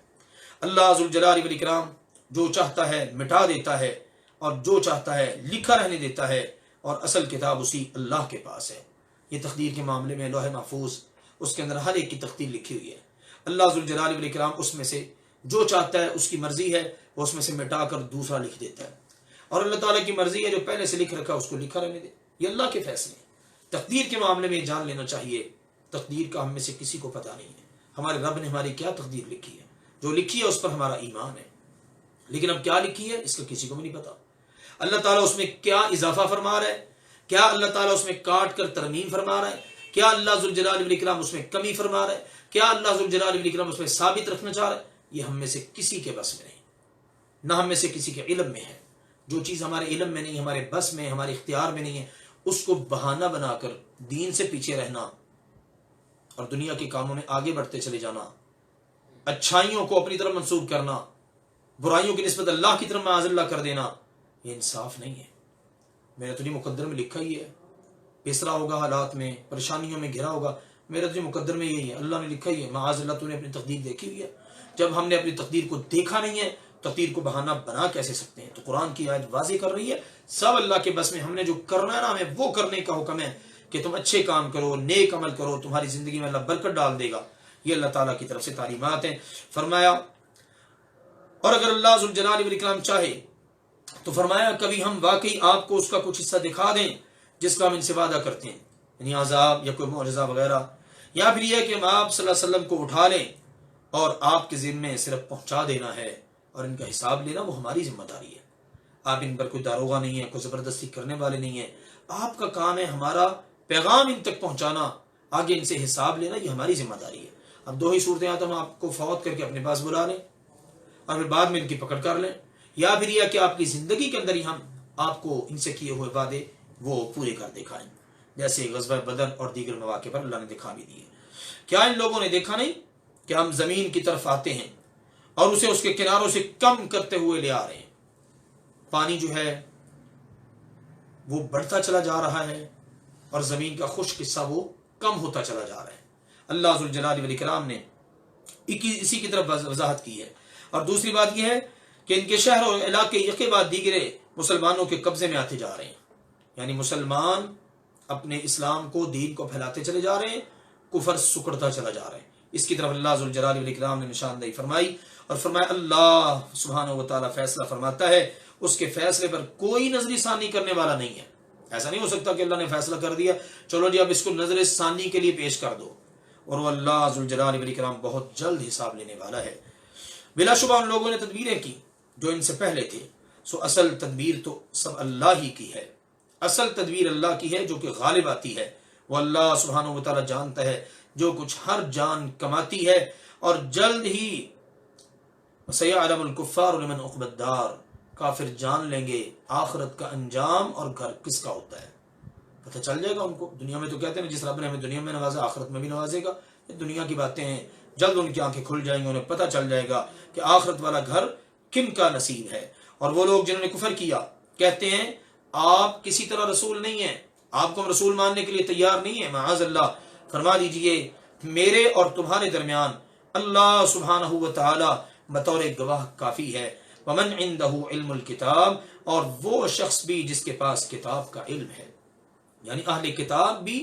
اللہ ذوالجلال والاکرام جو چاہتا ہے مٹا دیتا ہے اور جو چاہتا ہے لکھا رہنے دیتا ہے، اور اصل کتاب اسی اللہ کے پاس ہے۔ یہ تقدیر کے معاملے میں لوح محفوظ، اس کے اندر ہر ایک کی تقدیر لکھی ہوئی ہے۔ اللہ ذوالجلال والاکرام اس میں سے جو چاہتا ہے، اس کی مرضی ہے، وہ اس میں سے مٹا کر دوسرا لکھ دیتا ہے، اور اللہ تعالیٰ کی مرضی ہے جو پہلے سے لکھ رکھا اس کو لکھا رہنے دے۔ یہ اللہ کے فیصلے ہیں۔ تقدیر کے معاملے میں جان لینا چاہیے تقدیر کا ہم میں سے کسی کو پتہ نہیں ہے، ہمارے رب نے ہماری کیا تقدیر لکھی ہے، جو لکھی ہے اس پر ہمارا ایمان ہے، لیکن اب کیا لکھی ہے اس کا کسی کو بھی نہیں پتا۔ اللہ تعالیٰ اس میں کیا اضافہ فرما رہا ہے، کیا اللہ تعالیٰ اس میں کاٹ کر ترمیم فرما رہا ہے، کیا اللہ ذوالجلال والاکرام اس میں کمی فرما رہا ہے، کیا اللہ ذوالجلال والاکرام اس میں ثابت رکھنا چاہ رہا ہے، یہ ہم میں سے کسی کے بس میں نہیں، نہ ہم میں سے کسی کے علم میں ہے۔ جو چیز ہمارے علم میں نہیں، ہمارے بس میں، ہمارے اختیار میں نہیں ہے، اس کو بہانہ بنا کر دین سے پیچھے رہنا اور دنیا کے کاموں میں آگے بڑھتے چلے جانا، اچھائیوں کو اپنی طرف منسوب کرنا، برائیوں کی نسبت اللہ کی طرف معاذ اللہ کر دینا، یہ انصاف نہیں ہے۔ میرا تجھے مقدر میں لکھا ہی ہے، پیسرا ہوگا، حالات میں پریشانیوں میں گھرا ہوگا، میرا تجھے مقدر میں یہی ہے، اللہ نے لکھا ہی ہے، معاذ اللہ تو نے اپنی تقدیر دیکھی ہوئی ہے۔ جب ہم نے اپنی تقدیر کو دیکھا نہیں ہے، تقدیر کو بہانہ بنا کیسے سکتے ہیں؟ تو قرآن کی آیت واضح کر رہی ہے سب اللہ کے بس میں، ہم نے جو کرنا ہے نا ہمیں وہ کرنے کا حکم ہے کہ تم اچھے کام کرو، نیک عمل کرو، تمہاری زندگی میں اللہ برکت ڈال دے گا۔ یہ اللہ تعالیٰ کی طرف سے تعلیمات ہیں۔ فرمایا اور اگر اللہ ذوالجلال والاکرام چاہے تو فرمایا کبھی ہم واقعی آپ کو اس کا کچھ حصہ دکھا دیں جس کا ہم ان سے وعدہ کرتے ہیں، یعنی عذاب یا کوئی معجزہ وغیرہ، یا پھر یہ کہ ہم آپ صلی اللہ علیہ وسلم کو اٹھا لیں اور آپ کے ذمے صرف پہنچا دینا ہے اور ان کا حساب لینا وہ ہماری ذمہ داری ہے۔ آپ ان پر کوئی داروغہ نہیں ہے، کوئی زبردستی کرنے والے نہیں ہیں، آپ کا کام ہے ہمارا پیغام ان تک پہنچانا، آگے ان سے حساب لینا یہ ہماری ذمہ داری ہے۔ اب 2 ہی صورتیں ہم آپ کو فوت کر کے اپنے پاس بلا لیں اور پھر بعد میں ان کی پکڑ کر لیں، یا پھر یہ کہ آپ کی زندگی کے اندر ہی ہم آپ کو ان سے کیے ہوئے وعدے وہ پورے کر دکھائیں، جیسے غزوہ بدر اور دیگر مواقع پر اللہ نے دکھا بھی دیے۔ کیا ان لوگوں نے دیکھا نہیں کہ ہم زمین کی طرف آتے ہیں اور اسے اس کے کناروں سے کم کرتے ہوئے لے آ رہے ہیں، پانی جو ہے وہ بڑھتا چلا جا رہا ہے، اور زمین کا خشک حصہ وہ کم ہوتا چلا جا رہا ہے۔ اللہ ذوالجلال والاکرام نے اسی کی طرف وضاحت کی ہے۔ اور دوسری بات یہ ہے کہ ان کے شہر اور علاقے یکے بعد دیگرے مسلمانوں کے قبضے میں آتے جا رہے ہیں، یعنی مسلمان اپنے اسلام کو، دین کو پھیلاتے چلے جا رہے ہیں، کفر سکڑتا چلا جا رہا ہے۔ اس کی طرف اللہ ذوالجلال والاکرام نے نشاندہی فرمائی اور فرمایا اللہ سبحانہ و تعالیٰ فیصلہ فرماتا ہے، اس کے فیصلے پر کوئی نظر ثانی کرنے والا نہیں ہے۔ ایسا نہیں ہو سکتا کہ اللہ نے فیصلہ کر دیا چلو جی اب اس کو نظر ثانی کے لیے پیش کر دو، اور وہ اللہ ذوالجلال والاکرام بہت جلد حساب لینے والا ہے۔ بلا شبہ ان لوگوں نے تدبیریں کی جو ان سے پہلے تھے، سو اصل تدبیر تو سب اللہ ہی کی ہے، اصل تدبیر اللہ کی ہے جو کہ غالب آتی ہے۔ وہ اللہ سبحانہ و تعالیٰ جانتا ہے جو کچھ ہر جان کماتی ہے، اور جلد ہی سیعلم الکفار لمن عقبی الدار، کافر جان لیں گے آخرت کا انجام اور گھر کس کا ہوتا ہے، پتہ چل جائے گا ان کو۔ دنیا میں تو کہتے ہیں جس رب نے ہمیں دنیا میں نوازا آخرت میں بھی نوازے گا، یہ دنیا کی باتیں ہیں، جلد ان کی آنکھیں کھل جائیں گی، انہیں پتہ چل جائے گا کہ آخرت والا گھر کن کا نصیب ہے۔ اور وہ لوگ جنہوں نے کفر کیا کہتے ہیں آپ کسی طرح رسول نہیں ہیں، آپ کو ہم رسول ماننے کے لیے تیار نہیں ہیں، معاذ اللہ۔ فرما دیجئے میرے اور تمہارے درمیان اللہ سبحانہ و تعالی بطور گواہ کافی ہے، ومن عنده علم الکتاب، اور وہ شخص بھی جس کے پاس کتاب کا علم ہے، یعنی اہل کتاب بھی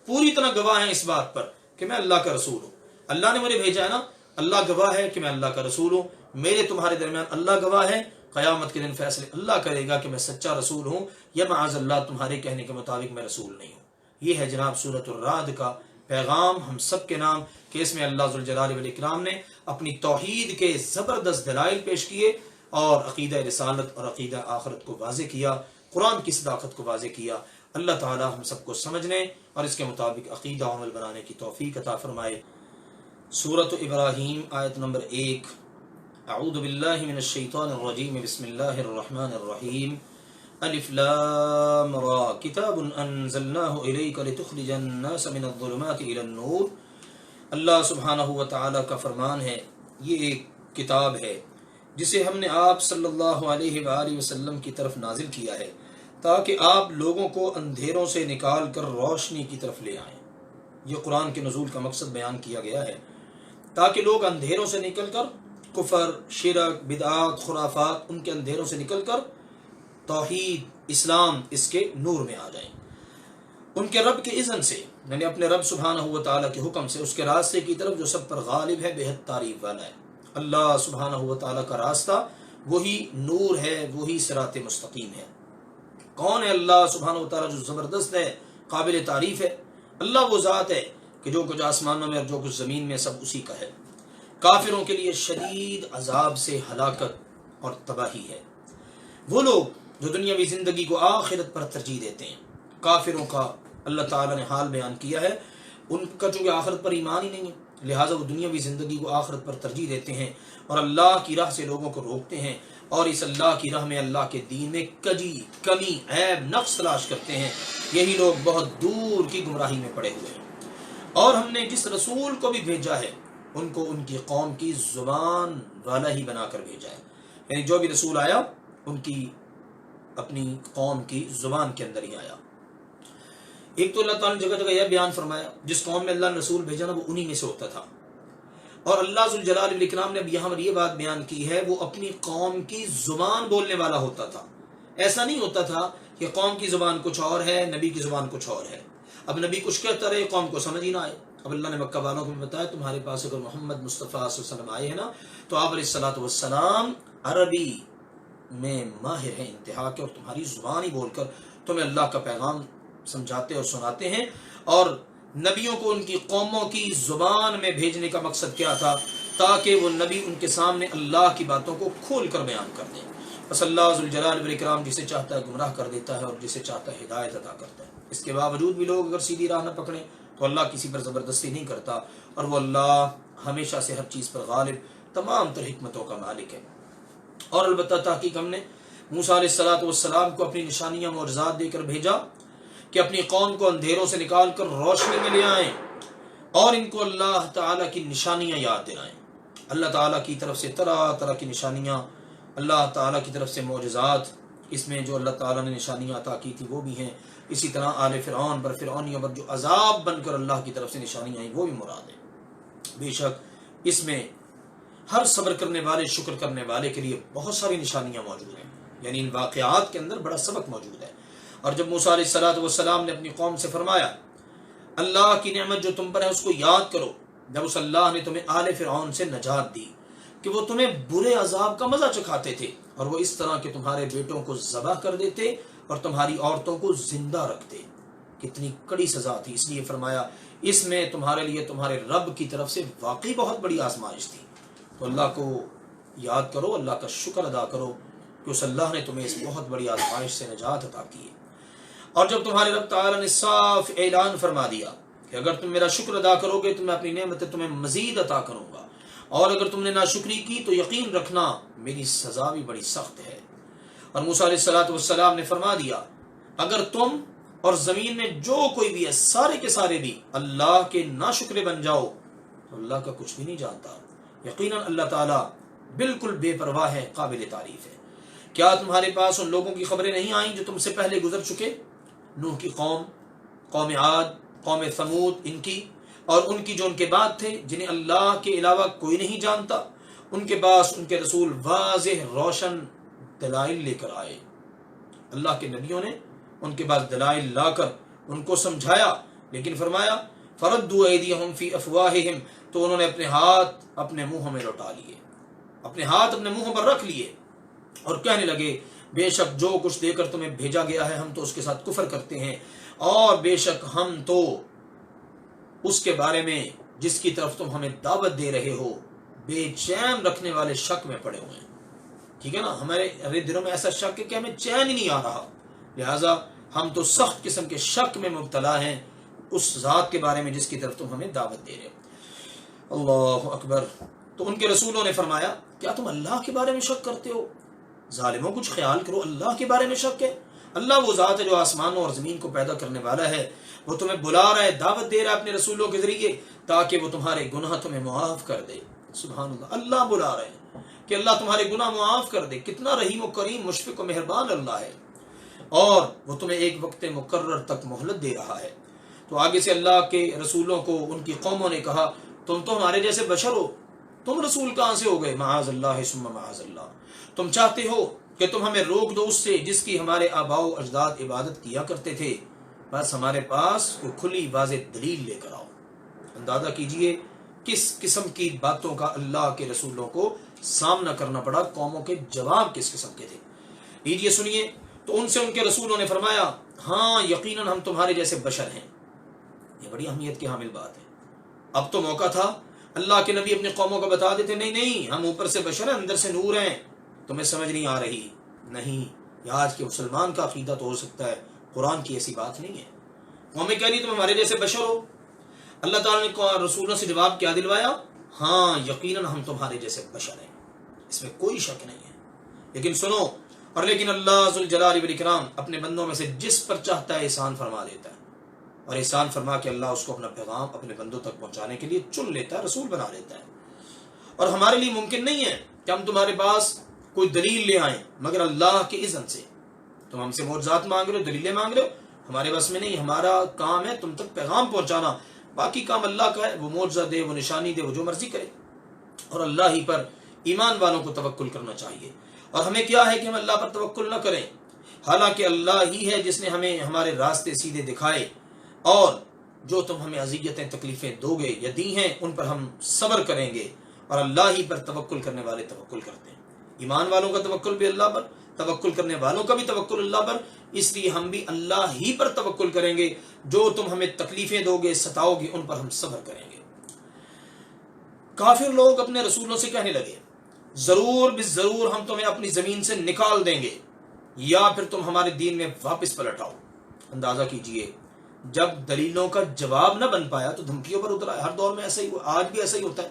پوری طرح گواہ ہیں اس بات پر کہ میں اللہ کا رسول ہوں، اللہ نے مجھے بھیجا ہے نا، اللہ گواہ ہے کہ میں اللہ کا رسول ہوں، میرے تمہارے درمیان اللہ گواہ ہے، قیامت کے دن فیصلے اللہ کرے گا کہ میں سچا رسول ہوں یا معاذ اللہ تمہارے کہنے کے مطابق میں رسول نہیں ہوں۔ یہ ہے جناب سورۃ الرعد کا پیغام ہم سب کے نام، کہ اس میں اللہ ذوالجلال والاکرام نے اپنی توحید کے زبردست دلائل پیش کیے اور عقیدہ رسالت اور عقیدہ آخرت کو واضح کیا، قرآن کی صداقت کو واضح کیا۔ اللہ تعالی ہم سب کو سمجھنے اور اس کے مطابق عقیدہ و عمل بنانے کی توفیق عطا فرمائے۔ سورۃ ابراہیم آیت نمبر 1۔ اعوذ باللہ من الشیطان الرجیم، بسم اللہ الرحمن الرحیم۔ الف لام را کتاب انزلناہ الیک لتخرج الناس من الظلمات الی النور۔ اللہ سبحانہ و تعالی کا فرمان ہے، یہ ایک کتاب ہے جسے ہم نے آپ صلی اللہ علیہ وآلہ وسلم کی طرف نازل کیا ہے تاکہ آپ لوگوں کو اندھیروں سے نکال کر روشنی کی طرف لے آئیں۔ یہ قرآن کے نزول کا مقصد بیان کیا گیا ہے، تاکہ لوگ اندھیروں سے نکل کر کفر، شرک، بدعات، خرافات، ان کے اندھیروں سے نکل کر توحید، اسلام، اس کے نور میں آ جائیں، ان کے رب کے اذن سے، یعنی اپنے رب سبحانہ و تعالیٰ کے حکم سے، اس کے راستے کی طرف جو سب پر غالب ہے، بے حد تعریف والا ہے۔ اللہ سبحانہ و تعالیٰ کا راستہ وہی نور ہے، وہی صراط مستقیم ہے۔ کون ہے اللہ سبحانہ و تعالیٰ جو زبردست ہے، قابل تعریف ہے؟ اللہ وہ ذات ہے کہ جو کچھ آسمانوں میں اور جو کچھ زمین میں سب اسی کا ہے۔ کافروں کے لیے شدید عذاب سے ہلاکت اور تباہی ہے۔ وہ لوگ جو دنیاوی زندگی کو آخرت پر ترجیح دیتے ہیں، کافروں کا اللہ تعالیٰ نے حال بیان کیا ہے، ان کا چونکہ آخرت پر ایمان ہی نہیں ہے، لہٰذا وہ دنیاوی زندگی کو آخرت پر ترجیح دیتے ہیں اور اللہ کی راہ سے لوگوں کو روکتے ہیں، اور اس اللہ کی راہ میں، اللہ کے دین میں کمی، عیب، نقص تلاش کرتے ہیں۔ یہی لوگ بہت دور کی گمراہی میں پڑے ہوئے ہیں۔ اور ہم نے جس رسول کو بھی بھیجا ہے ان کو ان کی قوم کی زبان والا ہی بنا کر بھیجا ہے، یعنی جو بھی رسول آیا ان کی اپنی قوم کی زبان کے اندر ہی آیا۔ ایک تو اللہ تعالیٰ نے جگہ جگہ یہ بیان فرمایا جس قوم میں اللہ نے رسول بھیجا نا وہ انہی میں سے ہوتا تھا، اور اللہ ذوالجلال والاکرام نے اب یہاں پر یہ بات بیان کی ہے وہ اپنی قوم کی زبان بولنے والا ہوتا تھا۔ ایسا نہیں ہوتا تھا کہ قوم کی زبان کچھ اور ہے، نبی کی زبان کچھ اور ہے، اب نبی کچھ کہتا رہے قوم کو سمجھ ہی نہ آئے۔ اب اللہ نے مکہ والوں کو بھی بتایا تمہارے پاس اگر محمد مصطفیٰ صلی اللہ علیہ وسلم آئے ہیں نا تو آپ علیہ الصلوۃ والسلام عربی میں ماہر ہیں انتہا کے، اور تمہاری زبان ہی بول کر تمہیں اللہ کا پیغام سمجھاتے اور سناتے ہیں۔ اور نبیوں کو ان کی قوموں کی زبان میں بھیجنے کا مقصد کیا تھا؟ تاکہ وہ نبی ان کے سامنے اللہ کی باتوں کو کھول کر بیان کر دیں۔ بس اللہ ذوالجلال والاکرام جسے چاہتا ہے گمراہ کر دیتا ہے اور جسے چاہتا ہے ہدایت عطا کرتا ہے۔ اس کے باوجود بھی لوگ اگر سیدھی راہ نہ پکڑیں تو اللہ کسی پر زبردستی نہیں کرتا، اور وہ اللہ ہمیشہ سے ہر چیز پر غالب، تمام تر حکمتوں کا مالک ہے۔ اور البتہ تحقیق ہم نے موسیٰ علیہ الصلوۃ والسلام کو اپنی نشانیاں معجزات دے کر بھیجا کہ اپنی قوم کو اندھیروں سے نکال کر روشنی میں لے آئیں اور ان کو اللہ تعالیٰ کی نشانیاں یاد دلائیں۔ اللہ تعالیٰ کی طرف سے طرح طرح کی نشانیاں، اللہ تعالیٰ کی طرف سے معجزات، اس میں جو اللہ تعالیٰ نے نشانیاں عطا کی تھی وہ بھی ہیں، اسی طرح آل فرعون پر، فرعونیوں پر جو عذاب بن کر اللہ کی طرف سے نشانیاں آئیں وہ بھی مراد ہیں۔ بے شک اس میں ہر صبر کرنے والے، شکر کرنے والے کے لیے بہت ساری نشانیاں موجود ہیں، یعنی ان واقعات کے اندر بڑا سبق موجود ہے۔ اور جب موسیٰ علیہ السلام نے اپنی قوم سے فرمایا اللہ کی نعمت جو تم پر ہے اس کو یاد کرو، جب اس اللہ نے تمہیں آل فرعون سے نجات دی کہ وہ تمہیں برے عذاب کا مزہ چکھاتے تھے اور وہ اس طرح کہ تمہارے بیٹوں کو ذبح کر دیتے اور تمہاری عورتوں کو زندہ رکھتے، کتنی کڑی سزا تھی۔ اس لیے فرمایا اس میں تمہارے لیے تمہارے رب کی طرف سے واقعی بہت بڑی آزمائش تھی، تو اللہ کو یاد کرو، اللہ کا شکر ادا کرو کہ اس اللہ نے تمہیں اس بہت بڑی آزمائش سے نجات عطا کی ہے۔ اور جب تمہارے رب تعالیٰ نے صاف اعلان فرما دیا کہ اگر تم میرا شکر ادا کرو گے تو میں اپنی نعمتیں تمہیں مزید عطا کروں گا، اور اگر تم نے ناشکری کی تو یقین رکھنا میری سزا بھی بڑی سخت ہے۔ اور موسیٰ علیہ السلام نے فرما دیا اگر تم اور زمین میں جو کوئی بھی ہے سارے کے سارے بھی اللہ کے ناشکرے بن جاؤ تو اللہ کا کچھ بھی نہیں جانتا، یقیناً اللہ تعالیٰ بالکل بے پرواہ ہے، قابل تعریف ہے۔ کیا تمہارے پاس ان لوگوں کی خبریں نہیں آئیں جو تم سے پہلے گزر چکے؟ نوح کی قوم، قوم عاد، قوم ثمود ان کی، اور ان کی جو ان کے بعد تھے جنہیں اللہ کے علاوہ کوئی نہیں جانتا، ان کے پاس ان کے رسول واضح روشن دلائل لے کر آئے۔ اللہ کے نبیوں نے ان کے پاس دلائل لا کر ان کو سمجھایا، لیکن فرمایا فردوا ایدیہم فی افواہہم، تو انہوں نے اپنے ہاتھ اپنے منہوں میں لوٹا لیے، اپنے ہاتھ اپنے منہوں پر رکھ لیے اور کہنے لگے بے شک جو کچھ دے کر تمہیں بھیجا گیا ہے ہم تو اس کے ساتھ کفر کرتے ہیں، اور بے شک ہم تو اس کے بارے میں جس کی طرف تم ہمیں دعوت دے رہے ہو بے چین رکھنے والے شک میں پڑے ہوئے ہیں۔ ٹھیک ہے نا، ہمارے دلوں میں ایسا شک ہے کہ ہمیں چین ہی نہیں آ رہا، لہٰذا ہم تو سخت قسم کے شک میں مبتلا ہیں اس ذات کے بارے میں جس کی طرف تم ہمیں دعوت دے رہے ہو۔ اللہ اکبر۔ تو ان کے رسولوں نے فرمایا کیا تم اللہ کے بارے میں شک کرتے ہو؟ ظالموں کچھ خیال کرو، اللہ کے بارے میں شک ہے؟ اللہ وہ ذات ہے جو آسمانوں اور زمین کو پیدا کرنے والا ہے، وہ تمہیں بلا رہا ہے، دعوت دے رہا ہے اپنے رسولوں کے ذریعے تاکہ وہ تمہارے گناہ تمہیں معاف کر دے۔ سبحان اللہ، اللہ بلا رہے ہیں کہ اللہ تمہارے گناہ معاف کر دے۔ کتنا رحیم و کریم، مشفق و مہربان اللہ ہے، اور وہ تمہیں ایک وقت مقرر تک مہلت دے رہا ہے۔ تو آگے سے اللہ کے رسولوں کو ان کی قوموں نے کہا تم تو ہمارے جیسے بشر ہو، تم رسول کہاں سے ہو گئے؟ معاذ اللہ ثم معاذ اللہ، تم چاہتے ہو کہ تم ہمیں روک دو اس سے جس کی ہمارے آباء و اجداد عبادت کیا کرتے تھے، بس ہمارے پاس کوئی کھلی واضح دلیل لے کر آؤ۔ اندازہ کیجئے کس قسم کی باتوں کا اللہ کے رسولوں کو سامنا کرنا پڑا، قوموں کے جواب کس قسم کے تھے۔ لیجئے سنیے، تو ان سے ان کے رسولوں نے فرمایا ہاں یقیناً ہم تمہارے جیسے بشر ہیں۔ یہ بڑی اہمیت کی حامل بات ہے۔ اب تو موقع تھا اللہ کے نبی اپنے قوموں کو بتا دیتے نہیں نہیں ہم اوپر سے بشر ہیں اندر سے نور ہیں، تمہیں سمجھ نہیں آ رہی۔ نہیں، یہ آج کے مسلمان کا عقیدہ تو ہو سکتا ہے، قرآن کی ایسی بات نہیں ہے۔ قومیں کہہ رہی تم ہمارے جیسے بشر ہو، اللہ تعالیٰ نے رسولوں سے جواب کیا دلوایا؟ ہاں یقیناً ہم تمہارے جیسے بشر ہیں، اس میں کوئی شک نہیں ہے۔ لیکن سنو، اور لیکن اللہ ذوالجلال والاکرام اپنے بندوں میں سے جس پر چاہتا ہے احسان فرما دیتا ہے، اور احسان فرما کے اللہ اس کو اپنا پیغام اپنے بندوں تک پہنچانے کے لیے چن لیتا ہے، رسول بنا لیتا ہے۔ اور ہمارے لیے ممکن نہیں ہے کہ ہم تمہارے پاس کوئی دلیل لے آئیں مگر اللہ کے اذن سے۔ تم ہم سے معجزات مانگ رہے ہو، دلیلیں مانگ رہے ہو، ہمارے بس میں نہیں، ہمارا کام ہے تم تک پیغام پہنچانا، باقی کام اللہ کا ہے، وہ معجزہ دے، وہ نشانی دے، وہ جو مرضی کرے۔ اور اللہ ہی پر ایمان والوں کو توکل کرنا چاہیے، اور ہمیں کیا ہے کہ ہم اللہ پر توکل نہ کریں، حالانکہ اللہ ہی ہے جس نے ہمیں ہمارے راستے سیدھے دکھائے، اور جو تم ہمیں اذیتیں تکلیفیں دو گے یا دی ہیں ان پر ہم صبر کریں گے، اور اللہ ہی پر توکل کرنے والے توکل کرتے ہیں۔ ایمان والوں کا توکل بھی اللہ پر، توکل کرنے والوں کا بھی توکل اللہ پر، اس لیے ہم بھی اللہ ہی پر توکل کریں گے۔ جو تم ہمیں تکلیفیں دو گے، ستاؤ گے، ان پر ہم صبر کریں گے۔ کافر لوگ اپنے رسولوں سے کہنے لگے ضرور بالضرور ہم تمہیں اپنی زمین سے نکال دیں گے یا پھر تم ہمارے دین میں واپس پلٹ آؤ۔ اندازہ کیجئے جب دلیلوں کا جواب نہ بن پایا تو دھمکیوں پر اترا ہے۔ ہر دور میں ایسا ہی ہوا، آج بھی ایسا ہی ہوتا ہے،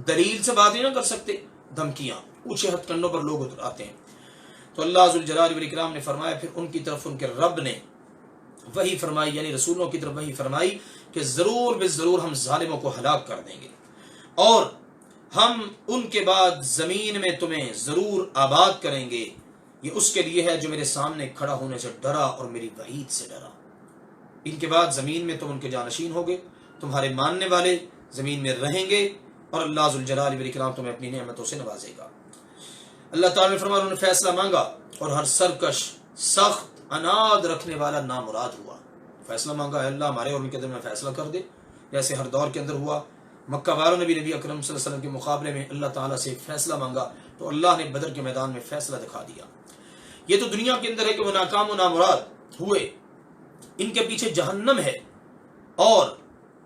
دلیل سے بات ہی نہ کر سکتے، دھمکیاں، اونچے ہتھ کنڈوں پر لوگ اتراتے ہیں۔ تو اللہ ذوالجلال والاکرام نے فرمایا، پھر ان کی طرف ان کے رب نے وحی فرمائی، یعنی رسولوں کی طرف وحی فرمائی کہ ضرور بالضرور ہم ظالموں کو ہلاک کر دیں گے، اور ہم ان کے بعد زمین میں تمہیں ضرور آباد کریں گے۔ یہ اس کے لیے ہے جو میرے سامنے کھڑا ہونے سے ڈرا اور میری وعید سے ڈرا۔ ان کے بعد زمین میں تم ان کے جانشین ہوگے، تمہارے ماننے والے زمین میں رہیں گے، اور اللہ ذوالجلال والاکرام تمہیں اپنی نعمتوں سے نوازے گا۔ اللہ تعالیٰ نے فرمایا انہوں نے فیصلہ مانگا اور ہر سرکش سخت اناد رکھنے والا نامراد ہوا۔ فیصلہ مانگا، اے اللہ ہمارے اور ان کے درمیان فیصلہ کر دے، جیسے ہر دور کے اندر ہوا۔ مکہ والوں نے بھی نبی اکرم صلی اللہ علیہ وسلم کے مقابلے میں اللہ تعالیٰ سے فیصلہ مانگا تو اللہ نے بدر کے میدان میں فیصلہ دکھا دیا۔ یہ تو دنیا کے اندر ہے کہ وہ ناکام و نامراد ہوئے، ان کے پیچھے جہنم ہے اور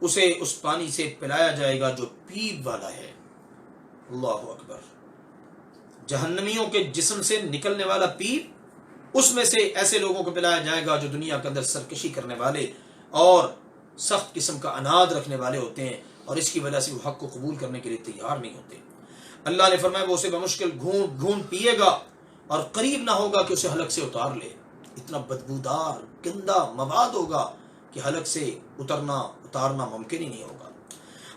اسے اس پانی سے پلایا جائے گا جو پیپ والا ہے۔ اللہ اکبر۔ جہنمیوں کے جسم سے نکلنے والا پیپ، اس میں سے ایسے لوگوں کو پلایا جائے گا جو دنیا کے اندر سرکشی کرنے والے اور سخت قسم کا اناد رکھنے والے ہوتے ہیں، اور اس کی وجہ سے وہ حق کو قبول کرنے کے لیے تیار نہیں ہوتے۔ اللہ نے فرمایا وہ اسے بمشکل گھونٹ گھونٹ پیے گا اور قریب نہ ہوگا کہ اسے حلق سے اتار لے۔ اتنا بدبودار گندا مواد ہوگا کہ حلق سے اتارنا ممکن ہی نہیں ہوگا،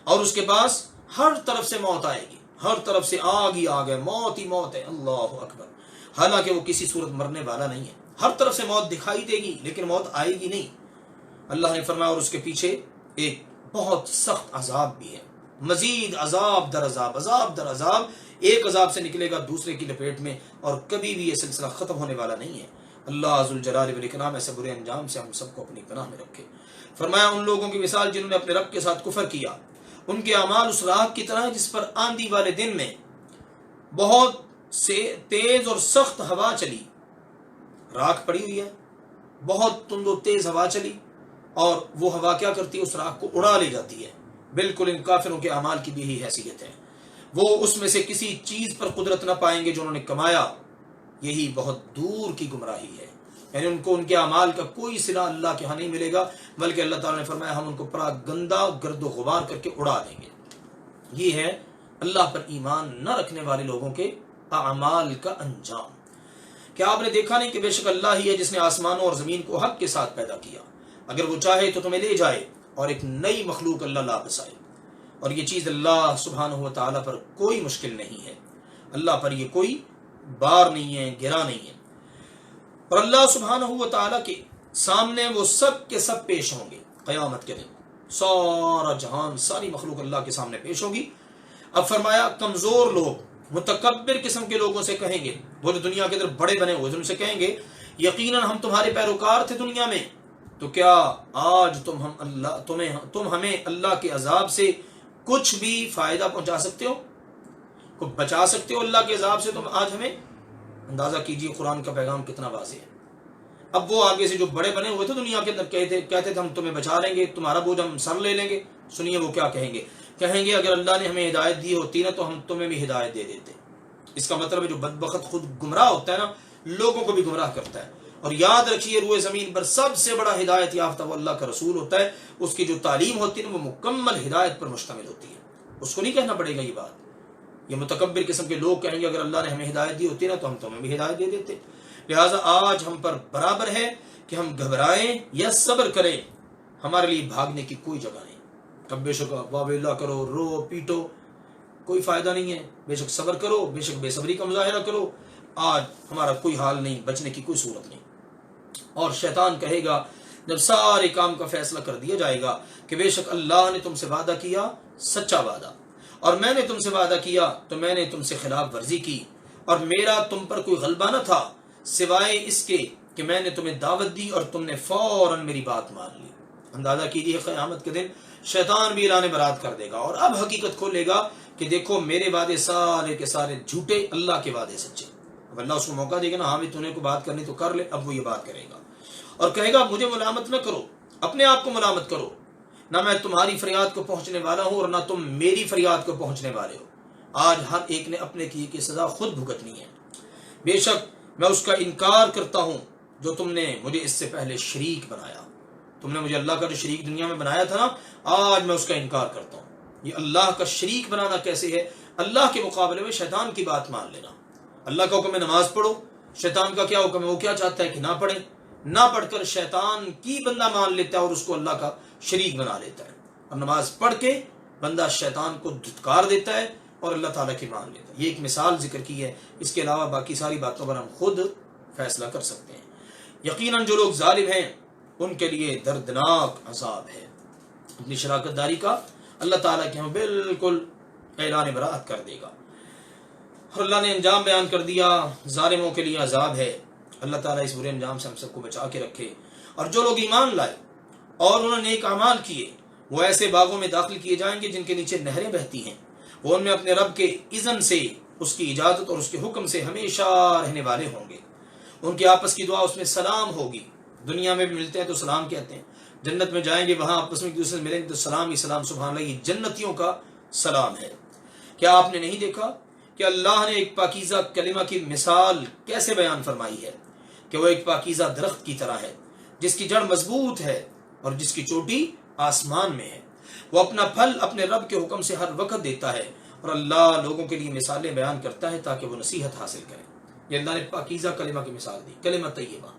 اور اس کے پاس ہر طرف سے موت آئے گی، ہر طرف سے آگ ہی آگ ہے، موت ہی موت ہے۔ اللہ اکبر۔ حالانکہ وہ کسی صورت مرنے والا نہیں ہے، ہر طرف سے موت دکھائی دے گی لیکن موت آئے گی نہیں۔ اللہ نے فرمایا اور اس کے پیچھے ایک بہت سخت عذاب بھی ہے، مزید عذاب در عذاب، عذاب در عذاب، ایک عذاب سے نکلے گا دوسرے کی لپیٹ میں، اور کبھی بھی یہ سلسلہ ختم ہونے والا نہیں ہے۔ اللہ ذوالجلال والاکرام ایسے برے انجام سے ہم سب کو اپنی پناہ میں رکھے۔ فرمایا ان لوگوں کی مثال جنہوں نے اپنے رب کے ساتھ کفر کیا، ان کے اعمال اس راکھ کی طرح ہے جس پر آندھی والے دن میں بہت سے تیز اور سخت ہوا چلی۔ راکھ پڑی ہوئی ہے، بہت تند و تیز ہوا چلی، اور وہ ہوا کیا کرتی ہے؟ اس راکھ کو اڑا لے جاتی ہے۔ بالکل ان کافروں کے اعمال کی بھی یہی حیثیت ہے، وہ اس میں سے کسی چیز پر قدرت نہ پائیں گے جو انہوں نے کمایا، یہی بہت دور کی گمراہی ہے۔ یعنی ان کو ان کے اعمال کا کوئی صلہ اللہ کے ہاں نہیں ملے گا، بلکہ اللہ تعالیٰ نے فرمایا ہم ان کو پرا گندا گرد و غبار کر کے اڑا دیں گے۔ یہ ہے اللہ پر ایمان نہ رکھنے والے لوگوں کے اعمال کا انجام۔ کیا آپ نے دیکھا نہیں کہ بے شک اللہ ہی ہے جس نے آسمانوں اور زمین کو حق کے ساتھ پیدا کیا، اگر وہ چاہے تو تمہیں لے جائے اور ایک نئی مخلوق اللہ لا بسائے، اور یہ چیز اللہ سبحانہ و تعالیٰ پر کوئی مشکل نہیں ہے، اللہ پر یہ کوئی بار نہیں ہے، گرا نہیں ہے۔ اور اللہ سبحانہ و تعالیٰ کے سامنے وہ سب کے سب پیش ہوں گے قیامت کے دن، سارا جہان، ساری مخلوق اللہ کے سامنے پیش ہوگی۔ اب فرمایا کمزور لوگ، متکبر قسم کے لوگوں سے کہیں گے، وہ جو دنیا کے اندر بڑے بنے ہوئے ان سے کہیں گے یقیناً ہم تمہارے پیروکار تھے دنیا میں، تو کیا آج تم ہمیں اللہ کے عذاب سے کچھ بھی فائدہ پہنچا سکتے ہو، کو بچا سکتے ہو اللہ کے عذاب سے تم آج ہمیں؟ اندازہ کیجئے قرآن کا پیغام کتنا واضح ہے۔ اب وہ آگے سے جو بڑے بنے ہوئے تھے دنیا کے اندر کہتے تھے ہم تمہیں بچا لیں گے، تمہارا بوجھ ہم سر لے لیں گے، سنیے وہ کیا کہیں گے۔ کہیں گے اگر اللہ نے ہمیں ہدایت دی ہوتی نا تو ہم تمہیں بھی ہدایت دے دیتے۔ اس کا مطلب ہے جو بدبخت خود گمراہ ہوتا ہے نا، لوگوں کو بھی گمراہ کرتا ہے۔ اور یاد رکھیے روئے زمین پر سب سے بڑا ہدایت یافتہ وہ اللہ کا رسول ہوتا ہے، اس کی جو تعلیم ہوتی ہے نا وہ مکمل ہدایت پر مشتمل ہوتی ہے، اس کو نہیں کہنا پڑے گا یہ بات۔ یہ متکبر قسم کے لوگ کہیں گے اگر اللہ نے ہمیں ہدایت دی ہوتی نا تو ہم تمہیں بھی ہدایت دے دیتے۔ لہٰذا آج ہم پر برابر ہے کہ ہم گھبرائیں یا صبر کریں، ہمارے لیے بھاگنے کی کوئی جگہ نہیں۔ اب بے شک واویلا کرو، رو پیٹو، کوئی فائدہ نہیں ہے۔ بے شک صبر کرو، بے شک بے صبری کا مظاہرہ کرو، آج ہمارا کوئی حال نہیں، بچنے کی کوئی صورت نہیں۔ اور شیطان کہے گا جب سارے کام کا فیصلہ کر دیا جائے گا کہ بے شک اللہ نے تم سے وعدہ کیا سچا وعدہ، اور میں نے تم سے وعدہ کیا تو میں نے تم سے خلاف ورزی کی، اور میرا تم پر کوئی غلبہ نہ تھا سوائے اس کے کہ میں نے تمہیں دعوت دی اور تم نے فوراً میری بات مان لی۔ اندازہ کیجیے قیامت کے دن شیطان بھی اعلان برات کر دے گا اور اب حقیقت کھولے گا کہ دیکھو میرے وعدے سارے کے سارے جھوٹے، اللہ کے وعدے سچے۔ اب اللہ اس کو موقع دے گا نا، ہاں بھی تُونے کو بات کرنی تو کر لے، اب وہ یہ بات کرے گا اور کہے گا مجھے ملامت نہ کرو، اپنے آپ کو ملامت کرو، نہ میں تمہاری فریاد کو پہنچنے والا ہوں اور نہ تم میری فریاد کو پہنچنے والے ہو۔ آج ہر ایک نے اپنے کیے کی سزا خود بھگتنی ہے۔ بے شک میں اس کا انکار کرتا ہوں جو تم نے مجھے اس سے پہلے شریک بنایا۔ تم نے مجھے اللہ کا جو شریک دنیا میں بنایا تھا نا، آج میں اس کا انکار کرتا ہوں۔ یہ اللہ کا شریک بنانا کیسے ہے؟ اللہ کے مقابلے میں شیطان کی بات مان لینا۔ اللہ کا حکم ہے نماز پڑھو، شیطان کا کیا حکم ہے؟ وہ کیا چاہتا ہے کہ نہ پڑھیں، نہ پڑھ کر شیطان کی بندہ مان لیتا ہے اور اس کو اللہ کا شریک بنا لیتا ہے، اور نماز پڑھ کے بندہ شیطان کو دھتکار دیتا ہے اور اللہ تعالیٰ کی مان لیتا ہے۔ یہ ایک مثال ذکر کی ہے، اس کے علاوہ باقی ساری باتوں پر ہم خود فیصلہ کر سکتے ہیں۔ یقیناً جو لوگ ظالم ہیں ان کے لیے دردناک عذاب ہے۔ اپنی شراکت داری کا اللہ تعالیٰ کے ہم بالکل اعلان براءت کر دے گا، اور اللہ نے انجام بیان کر دیا، ظالموں کے لیے عذاب ہے۔ اللہ تعالیٰ اس برے انجام سے ہم سب کو بچا کے رکھے، اور جو لوگ ایمان لائے اور انہوں نے نیک اعمال کیے وہ ایسے باغوں میں داخل کیے جائیں گے جن کے نیچے نہریں بہتی ہیں، وہ ان میں اپنے رب کے اذن سے، اس کی اجازت اور اس کے حکم سے ہمیشہ رہنے والے ہوں گے۔ ان کی آپس کی دعا اس میں سلام ہوگی، دنیا میں بھی ملتے ہیں تو سلام کہتے ہیں، جنت میں جائیں گے وہاں آپس میں ایک دوسرے سے ملیں گے تو سلام ہی سلام، سبحان اللہ، یہ جنتیوں کا سلام ہے۔ کیا آپ نے نہیں دیکھا کہ اللہ نے ایک پاکیزہ کلمہ کی مثال کیسے بیان فرمائی ہے کہ وہ ایک پاکیزہ درخت کی طرح ہے جس کی جڑ مضبوط ہے اور جس کی چوٹی آسمان میں ہے، وہ اپنا پھل اپنے رب کے حکم سے ہر وقت دیتا ہے، اور اللہ لوگوں کے لیے مثالیں بیان کرتا ہے تاکہ وہ نصیحت حاصل کریں۔ یہ اللہ نے پاکیزہ کلمہ کی مثال دی، کلمہ طیبہ،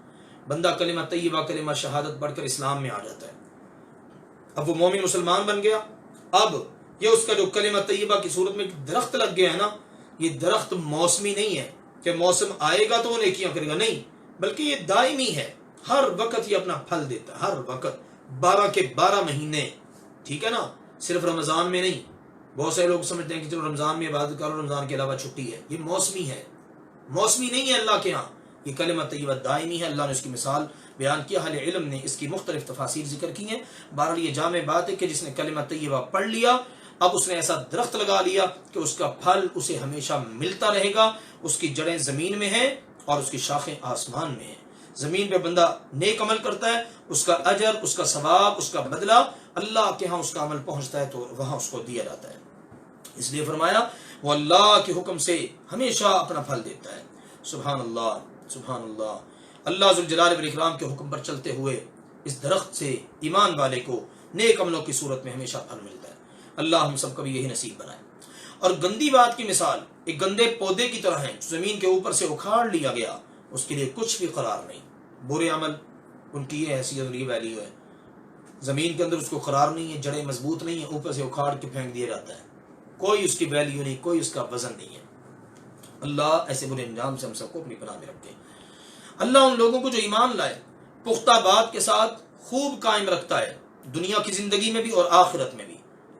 بندہ کلمہ طیبہ کلمہ شہادت پڑھ کر اسلام میں آ جاتا ہے، اب وہ مومن مسلمان بن گیا، اب یہ اس کا جو کلمہ طیبہ کی صورت میں درخت لگ گیا ہے نا، یہ درخت موسمی نہیں ہے کہ موسم آئے گا تو وہ نیکیاں کرے گا، نہیں، بلکہ یہ دائمی ہے، ہر وقت یہ اپنا پھل دیتا ہے، ہر وقت 12 کے 12 مہینے، ٹھیک ہے نا، صرف رمضان میں نہیں۔ بہت سے لوگ سمجھتے ہیں کہ چلو رمضان میں عبادت کرو، رمضان کے علاوہ چھٹی ہے، یہ موسمی ہے، موسمی نہیں ہے اللہ کے ہاں، یہ کلمہ طیبہ دائمی ہے۔ اللہ نے اس کی مثال بیان کیا، اہل علم نے اس کی مختلف تفاسیر ذکر کی ہیں، بہرحال یہ جامع بات ہے کہ جس نے کلمہ طیبہ پڑھ لیا اب اس نے ایسا درخت لگا لیا کہ اس کا پھل اسے ہمیشہ ملتا رہے گا، اس کی جڑیں زمین میں ہیں اور اس کی شاخیں آسمان میں ہیں۔ زمین پہ بندہ نیک عمل کرتا ہے، اس کا اجر، اس کا ثواب، اس کا بدلہ اللہ کے ہاں اس کا عمل پہنچتا ہے تو وہاں اس کو دیا جاتا ہے۔ اس لیے فرمایا وہ اللہ کے حکم سے ہمیشہ اپنا پھل دیتا ہے۔ سبحان اللہ، سبحان اللہ، اللہ ذوالجلال والاکرام کے حکم پر چلتے ہوئے اس درخت سے ایمان والے کو نیک عملوں کی صورت میں ہمیشہ پھل ملتا ہے۔ اللہ ہم سب کو بھی یہی نصیب بنائے۔ اور گندی بات کی مثال ایک گندے پودے کی طرح ہے جو زمین کے اوپر سے اکھاڑ لیا گیا، اس کے لیے کچھ بھی قرار نہیں۔ برے عمل ان کی یہ حیثیت اور یہ ویلیو ہے، زمین کے اندر اس کو قرار نہیں ہے، جڑیں مضبوط نہیں ہیں، اوپر سے اکھاڑ کے پھینک دیا جاتا ہے، کوئی اس کی ویلیو نہیں، کوئی اس کا وزن نہیں ہے۔ اللہ ایسے برے انجام سے ہم سب کو اپنی پناہ میں رکھے۔ اللہ ان لوگوں کو جو ایمان لائے پختہ بات کے ساتھ خوب قائم رکھتا ہے، دنیا کی زندگی میں بھی اور آخرت میں بھی۔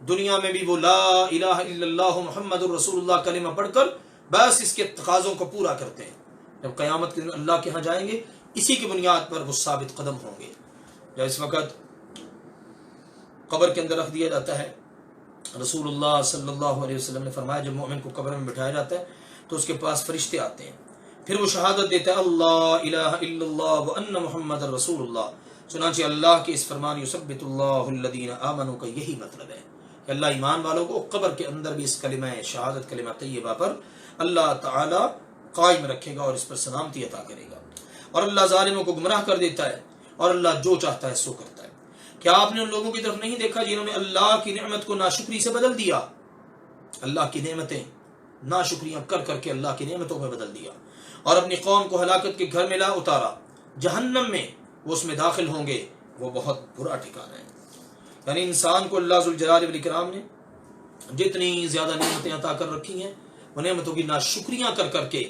دنیا میں بھی وہ لا الہ الا اللہ محمد الرسول اللہ کلمہ پڑھ کر بس اس کے تقاضوں کو پورا کرتے ہیں، جب قیامت کے دن اللہ کے ہاں جائیں گے اسی کی بنیاد پر وہ ثابت قدم ہوں گے۔ جب اس وقت قبر کے اندر رکھ دیا جاتا ہے، رسول اللہ صلی اللہ علیہ وسلم نے فرمایا جب مومن کو قبر میں بٹھایا جاتا ہے تو اس کے پاس فرشتے آتے ہیں، پھر وہ شہادت دیتا ہے اللہ الہ الا اللہ وان محمد الرسول اللہ۔ چنانچہ اللہ کے اس فرمان یثبت اللہ الذین آمنوا کا یہی مطلب ہے کہ اللہ ایمان والوں کو قبر کے اندر بھی اس کلمہ شہادت کلمہ طیبہ پر اللہ تعالی قائم رکھے گا اور اس پر سلامتی عطا کرے گا، اور اللہ ظالموں کو گمراہ کر دیتا ہے اور اللہ جو چاہتا ہے سو کرتا ہے۔ کیا آپ نے ان لوگوں کی طرف نہیں دیکھا جنہوں نے اللہ کی نعمت کو ناشکری سے بدل دیا؟ اللہ کی نعمتیں ناشکریاں کر کر کے اللہ کی نعمتوں میں بدل دیا اور اپنی قوم کو ہلاکت کے گھر میں لا اتارا، جہنم میں وہ اس میں داخل ہوں گے، وہ بہت برا ٹھکانہ ہے۔ یعنی انسان کو اللہ ذوالجلال والاکرام نے جتنی زیادہ نعمتیں عطا کر رکھی ہیں وہ نعمتوں کی ناشکریاں کر کر کے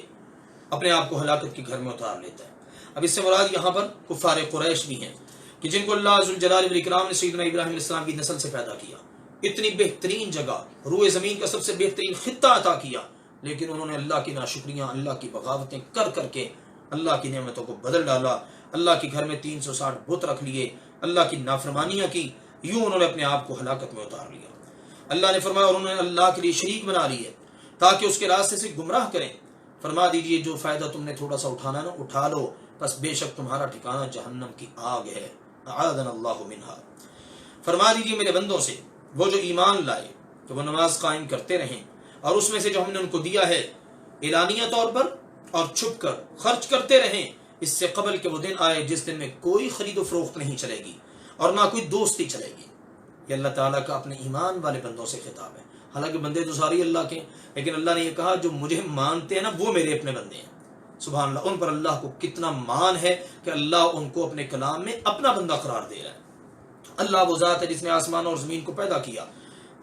اپنے آپ کو ہلاکت کے گھر میں اتار لیتا ہے۔ اب اس سے مراد یہاں پر کفار قریش بھی ہیں کہ جن کو اللہ ذوالجلال والاکرام نے سیدنا ابراہیم علیہ السلام کی نسل سے پیدا کیا، اتنی بہترین جگہ، روئے زمین کا سب سے بہترین خطہ عطا کیا، لیکن انہوں نے اللہ کی ناشکریاں، اللہ کی بغاوتیں کر کر کے اللہ کی نعمتوں کو بدل ڈالا، اللہ کے گھر میں 360 بت رکھ لیے، اللہ کی نافرمانیاں کی، یوں انہوں نے اپنے آپ کو ہلاکت میں اتار لیا۔ اللہ نے فرمایا اور انہوں نے اللہ کے لیے شریک بنا لیے تاکہ اس کے راستے سے گمراہ کریں۔ فرما دیجئے جو فائدہ تم نے تھوڑا سا اٹھانا نا اٹھا لو، بس بے شک تمہارا ٹھکانہ جہنم کی آگ ہے، اعاذنا اللہ منہا۔ فرما دیجئے میرے بندوں سے وہ جو ایمان لائے کہ وہ نماز قائم کرتے رہیں اور اس میں سے جو ہم نے ان کو دیا ہے اعلانیہ طور پر اور چھپ کر خرچ کرتے رہیں، اس سے قبل کہ وہ دن آئے جس دن میں کوئی خرید و فروخت نہیں چلے گی اور نہ کوئی دوستی چلے گی۔ یہ اللہ تعالیٰ کا اپنے ایمان والے بندوں سے خطاب ہے، حالانکہ بندے تو سارے اللہ کے، لیکن اللہ نے یہ کہا جو مجھے مانتے ہیں نا وہ میرے اپنے بندے ہیں۔ سبحان اللہ، ان پر اللہ کو کتنا مان ہے کہ اللہ ان کو اپنے کلام میں اپنا بندہ قرار دے رہا ہے۔ اللہ وہ ذات ہے جس نے آسمان اور زمین کو پیدا کیا،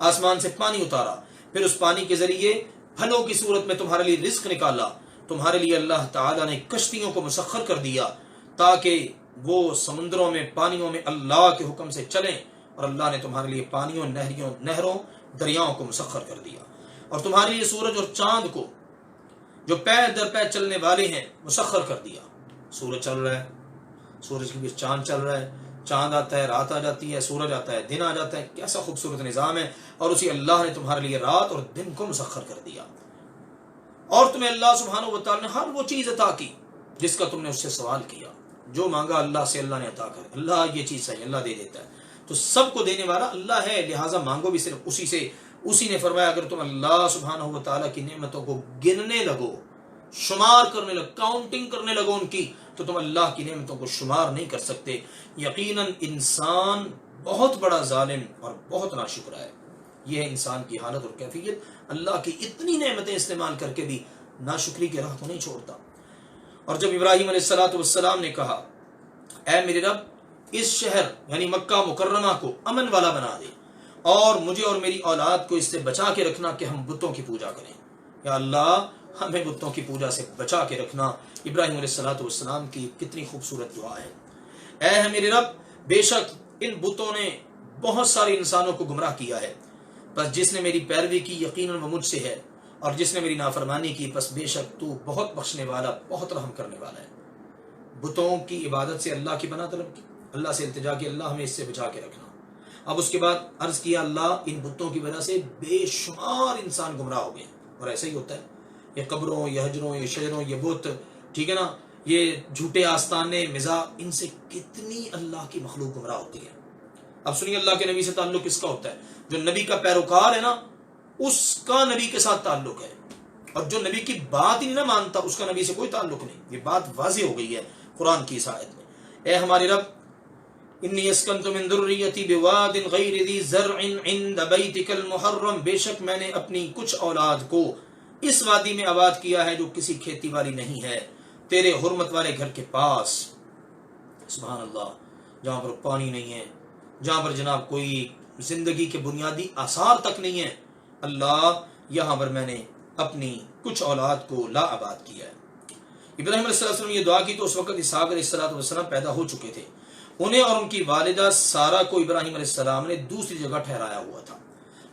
آسمان سے پانی اتارا، پھر اس پانی کے ذریعے پھلوں کی صورت میں تمہارے لیے رزق نکالا، تمہارے لیے اللہ تعالیٰ نے کشتیوں کو مسخر کر دیا تاکہ وہ سمندروں میں پانیوں میں اللہ کے حکم سے چلیں، اور اللہ نے تمہارے لیے پانیوں نہروں دریاؤں کو مسخر کر دیا، اور تمہارے لیے سورج اور چاند کو جو پیر در پیر چلنے والے ہیں مسخر کر دیا۔ سورج چل رہا ہے، سورج کے بیچ چاند چل رہا ہے، چاند آتا ہے رات آ جاتی ہے، سورج آتا ہے دن آ جاتا ہے، کیسا خوبصورت نظام ہے۔ اور اسی اللہ نے تمہارے لیے رات اور دن کو مسخر کر دیا، اور تمہیں اللہ سبحانہ و تعالی نے ہر وہ چیز عطا کی جس کا تم نے اس سے سوال کیا۔ جو مانگا اللہ سے اللہ نے عطا کر، اللہ یہ چیز چاہیے اللہ دے دیتا ہے، تو سب کو دینے والا اللہ ہے، لہٰذا مانگو بھی صرف اسی سے۔ اسی نے فرمایا اگر تم اللہ سبحانہ و تعالیٰ کی نعمتوں کو گننے لگو، شمار کرنے لگو، کاؤنٹنگ کرنے لگو ان کی، تو تم اللہ کی نعمتوں کو شمار نہیں کر سکتے۔ یقیناً انسان بہت بڑا ظالم اور بہت ناشکرا ہے۔ یہ ہے انسان کی حالت اور کیفیت، اللہ کی اتنی نعمتیں استعمال کر کے بھی ناشکری کی راہ کو نہیں چھوڑتا۔ اور جب ابراہیم علیہ السلام نے کہا اے میرے رب اس شہر یعنی مکہ مکرمہ کو امن والا بنا دے، اور مجھے اور میری اولاد کو اس سے بچا کے رکھنا کہ ہم بتوں کی پوجا کریں، یا اللہ ہمیں بتوں کی پوجا سے بچا کے رکھنا۔ ابراہیم علیہ السلام کی کتنی خوبصورت دعا ہے۔ اے میرے رب بے شک ان بتوں نے بہت سارے انسانوں کو گمراہ کیا ہے، بس جس نے میری پیروی کی یقیناً وہ مجھ سے ہے، اور جس نے میری نافرمانی کی پس بے شک تو بہت بخشنے والا بہت رحم کرنے والا ہے۔ بتوں کی عبادت سے اللہ کی پناہ طلب کی، اللہ سے التجا کی اللہ ہمیں اس سے بچا کے رکھنا۔ اب اس کے بعد عرض کیا اللہ ان بتوں کی وجہ سے بے شمار انسان گمراہ ہو گئے، اور ایسا ہی ہوتا ہے، یہ قبروں، یہ حجروں، یہ شجروں، یہ بت، ٹھیک ہے نا، یہ جھوٹے آستانے، مزاح، ان سے کتنی اللہ کی مخلوق گمراہ ہوتی ہے۔ اب سنیے اللہ کے نبی سے تعلق کس کا ہوتا ہے؟ جو نبی کا پیروکار ہے نا اس کا نبی کے ساتھ تعلق ہے، اور جو نبی کی بات ہی نہیں نہ مانتا اس کا نبی سے کوئی تعلق نہیں۔ یہ بات واضح ہو گئی ہے قرآن کی اس آیت میں۔ اے ہمارے رب انی اسکنت من ذریتی بواد غیر ذی زرع عند بیتک المحرم، بے شک میں نے اپنی کچھ اولاد کو اس وادی میں آباد کیا ہے جو کسی کھیتی والی نہیں ہے، تیرے حرمت والے گھر کے پاس، سبحان اللہ، جہاں پر پانی نہیں ہے، جہاں پر جناب کوئی زندگی کے بنیادی آثار تک نہیں ہے، اللہ یہاں پر میں نے اپنی کچھ اولاد کو لا آباد کیا ہے۔ ابراہیم علیہ السلام نے یہ دعا کی تو اس وقت اسحاق علیہ السلام پیدا ہو چکے تھے۔ انہیں اور ان کی والدہ سارہ کو ابراہیم علیہ السلام نے دوسری جگہ ٹھہرایا ہوا تھا،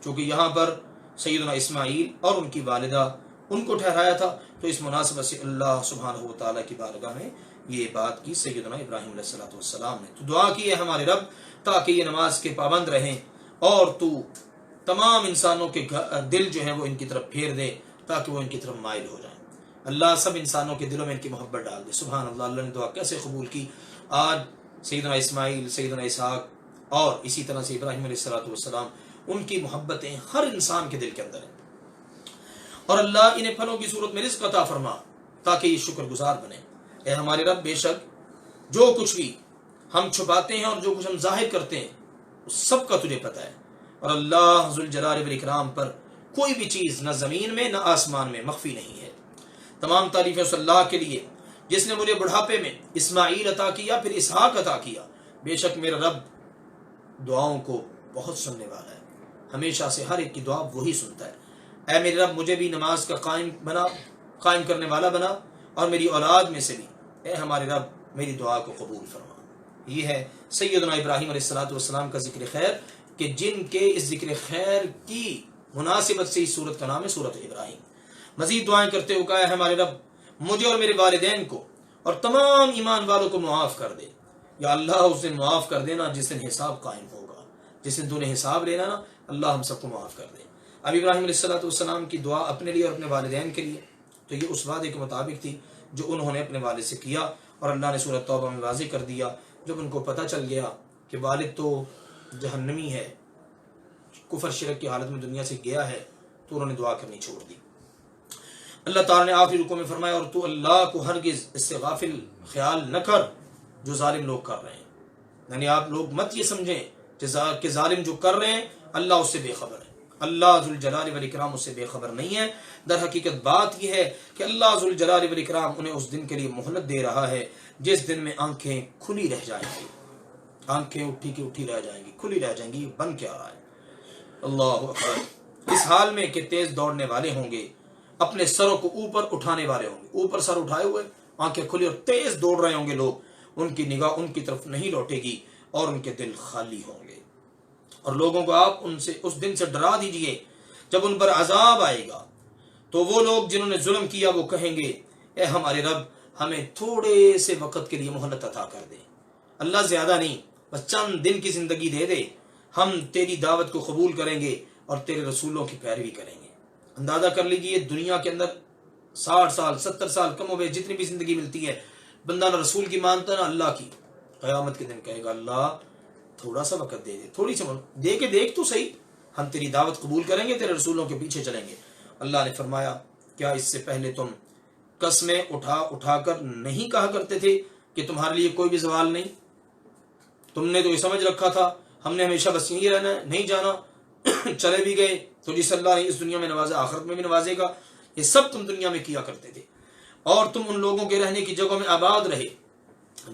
چونکہ یہاں پر سیدنا اسماعیل اور ان کی والدہ ان کو ٹھہرایا تھا، تو اس مناسبت سے اللہ سبحانہ و تعالیٰ کی بارگاہ میں یہ بات کی سیدنا ابراہیم علیہ السلام نے، تو دعا کی ہے ہمارے رب تاکہ یہ نماز کے پابند رہیں، اور تو تمام انسانوں کے دل جو ہیں وہ ان کی طرف پھیر دے تاکہ وہ ان کی طرف مائل ہو جائیں۔ اللہ سب انسانوں کے دلوں میں ان کی محبت ڈال دے۔ سبحان اللہ، اللہ نے دعا کیسے قبول کی۔ آج سیدنا اسماعیل، سیدنا اسحاق اور اسی طرح سے ابراہیم علیہ السلام، ان کی محبتیں ہر انسان کے دل کے اندر ہیں، اور اللہ انہیں پھلوں کی صورت میں رزق عطا فرما تاکہ یہ شکر گزار بنے۔ اے ہمارے رب بے شک جو کچھ بھی ہم چھپاتے ہیں اور جو کچھ ہم ظاہر کرتے ہیں اس سب کا تجھے پتہ ہے، اور اللہ ذوالجلال والاکرام پر کوئی بھی چیز نہ زمین میں نہ آسمان میں مخفی نہیں ہے۔ تمام تعریفیں اس اللہ کے لیے جس نے مجھے بڑھاپے میں اسماعیل عطا کیا پھر اسحاق عطا کیا۔ بے شک میرا رب دعاؤں کو بہت سننے والا ہے، ہمیشہ سے ہر ایک کی دعا وہی سنتا ہے۔ اے میرے رب مجھے بھی نماز کا قائم کرنے والا بنا، اور میری اولاد میں سے بھی اے ہمارے رب میری دعا کو قبول فرما۔ یہ ہے سیدنا ابراہیم علیہ السلام کا ذکر خیر، کہ جن کے اس ذکر خیر کی مناسبت سے اس سورت کا نام ہے سورت ابراہیم۔ مزید دعائیں کرتے ہوئے کہا ہے ہمارے رب مجھے اور میرے والدین کو اور تمام ایمان والوں کو معاف کر دے۔ یا اللہ اس دن معاف کر دینا جس دن حساب قائم ہوگا، جس دن تو نے حساب لینا نا، اللہ ہم سب کو معاف کر دے۔ اب ابراہیم علیہ السلام کی دعا اپنے لیے اور اپنے والدین کے لیے، تو یہ اس وعدے کے مطابق تھی جو انہوں نے اپنے والد سے کیا، اور اللہ نے سورۃ توبہ میں واضح کر دیا جب ان کو پتہ چل گیا کہ والد تو جہنمی ہے، کفر شرک کی حالت میں دنیا سے گیا ہے، تو انہوں نے دعا کرنی چھوڑ دی۔ اللہ تعالیٰ نے آخری رکوع میں فرمایا اور تو اللہ کو ہرگز اس سے غافل خیال نہ کر جو ظالم لوگ کر رہے ہیں، یعنی آپ لوگ مت یہ سمجھیں کہ ظالم جو کر رہے ہیں اللہ اس سے بے خبر ہے، اللہ ذوالجلال والاکرام اس سے بے خبر نہیں ہے۔ در حقیقت بات یہ ہے کہ اللہ ذوالجلال والاکرام انہیں اس دن کے لیے مہلت دے رہا ہے جس دن میں آنکھیں کھلی رہ جائیں گی، آنکھیں اٹھی کی اٹھی رہ جائیں گی، کھلی رہ جائیں گی، یہ بن کیا رہا ہے۔ اللہ اکبر، اس حال میں کہ تیز دوڑنے والے ہوں گے، اپنے سروں کو اوپر اٹھانے والے ہوں گے، اوپر سر اٹھائے ہوئے، آنکھیں کھلی اور تیز دوڑ رہے ہوں گے لوگ، ان کی نگاہ ان کی طرف نہیں لوٹے گی اور ان کے دل خالی ہوں گے۔ اور لوگوں کو آپ ان سے اس دن سے ڈرا دیجئے جب ان پر عذاب آئے گا تو وہ لوگ جنہوں نے ظلم کیا وہ کہیں گے اے ہمارے رب ہمیں تھوڑے سے وقت کے لیے مہلت عطا کر دے، اللہ زیادہ نہیں، بس چند دن کی زندگی دے دے، ہم تیری دعوت کو قبول کریں گے اور تیرے رسولوں کی پیروی کریں گے۔ اندازہ کر لیجئے دنیا کے اندر 60 سال 70 سال کم و بیش جتنی بھی زندگی ملتی ہے، بندہ نہ رسول کی مانتا نہ اللہ کی، قیامت کے دن کہے گا اللہ تھوڑا سا وقت دے دے، تھوڑی سی دے کے دیکھ تو صحیح، ہم تیری دعوت قبول کریں گے، تیرے رسولوں کے پیچھے چلیں گے۔ اللہ نے فرمایا کیا اس سے پہلے تم قسمیں اٹھا کر نہیں کہا کرتے تھے کہ تمہارے لیے کوئی بھی زوال نہیں؟ تم نے تو یہ سمجھ رکھا تھا ہم نے ہمیشہ بس یہی رہنا ہے، نہیں جانا، چلے بھی گئے تو جس اللہ نے اس دنیا میں نوازا آخرت میں بھی نوازے گا۔ یہ سب تم دنیا میں کیا کرتے تھے، اور تم ان لوگوں کے رہنے کی جگہوں میں آباد رہے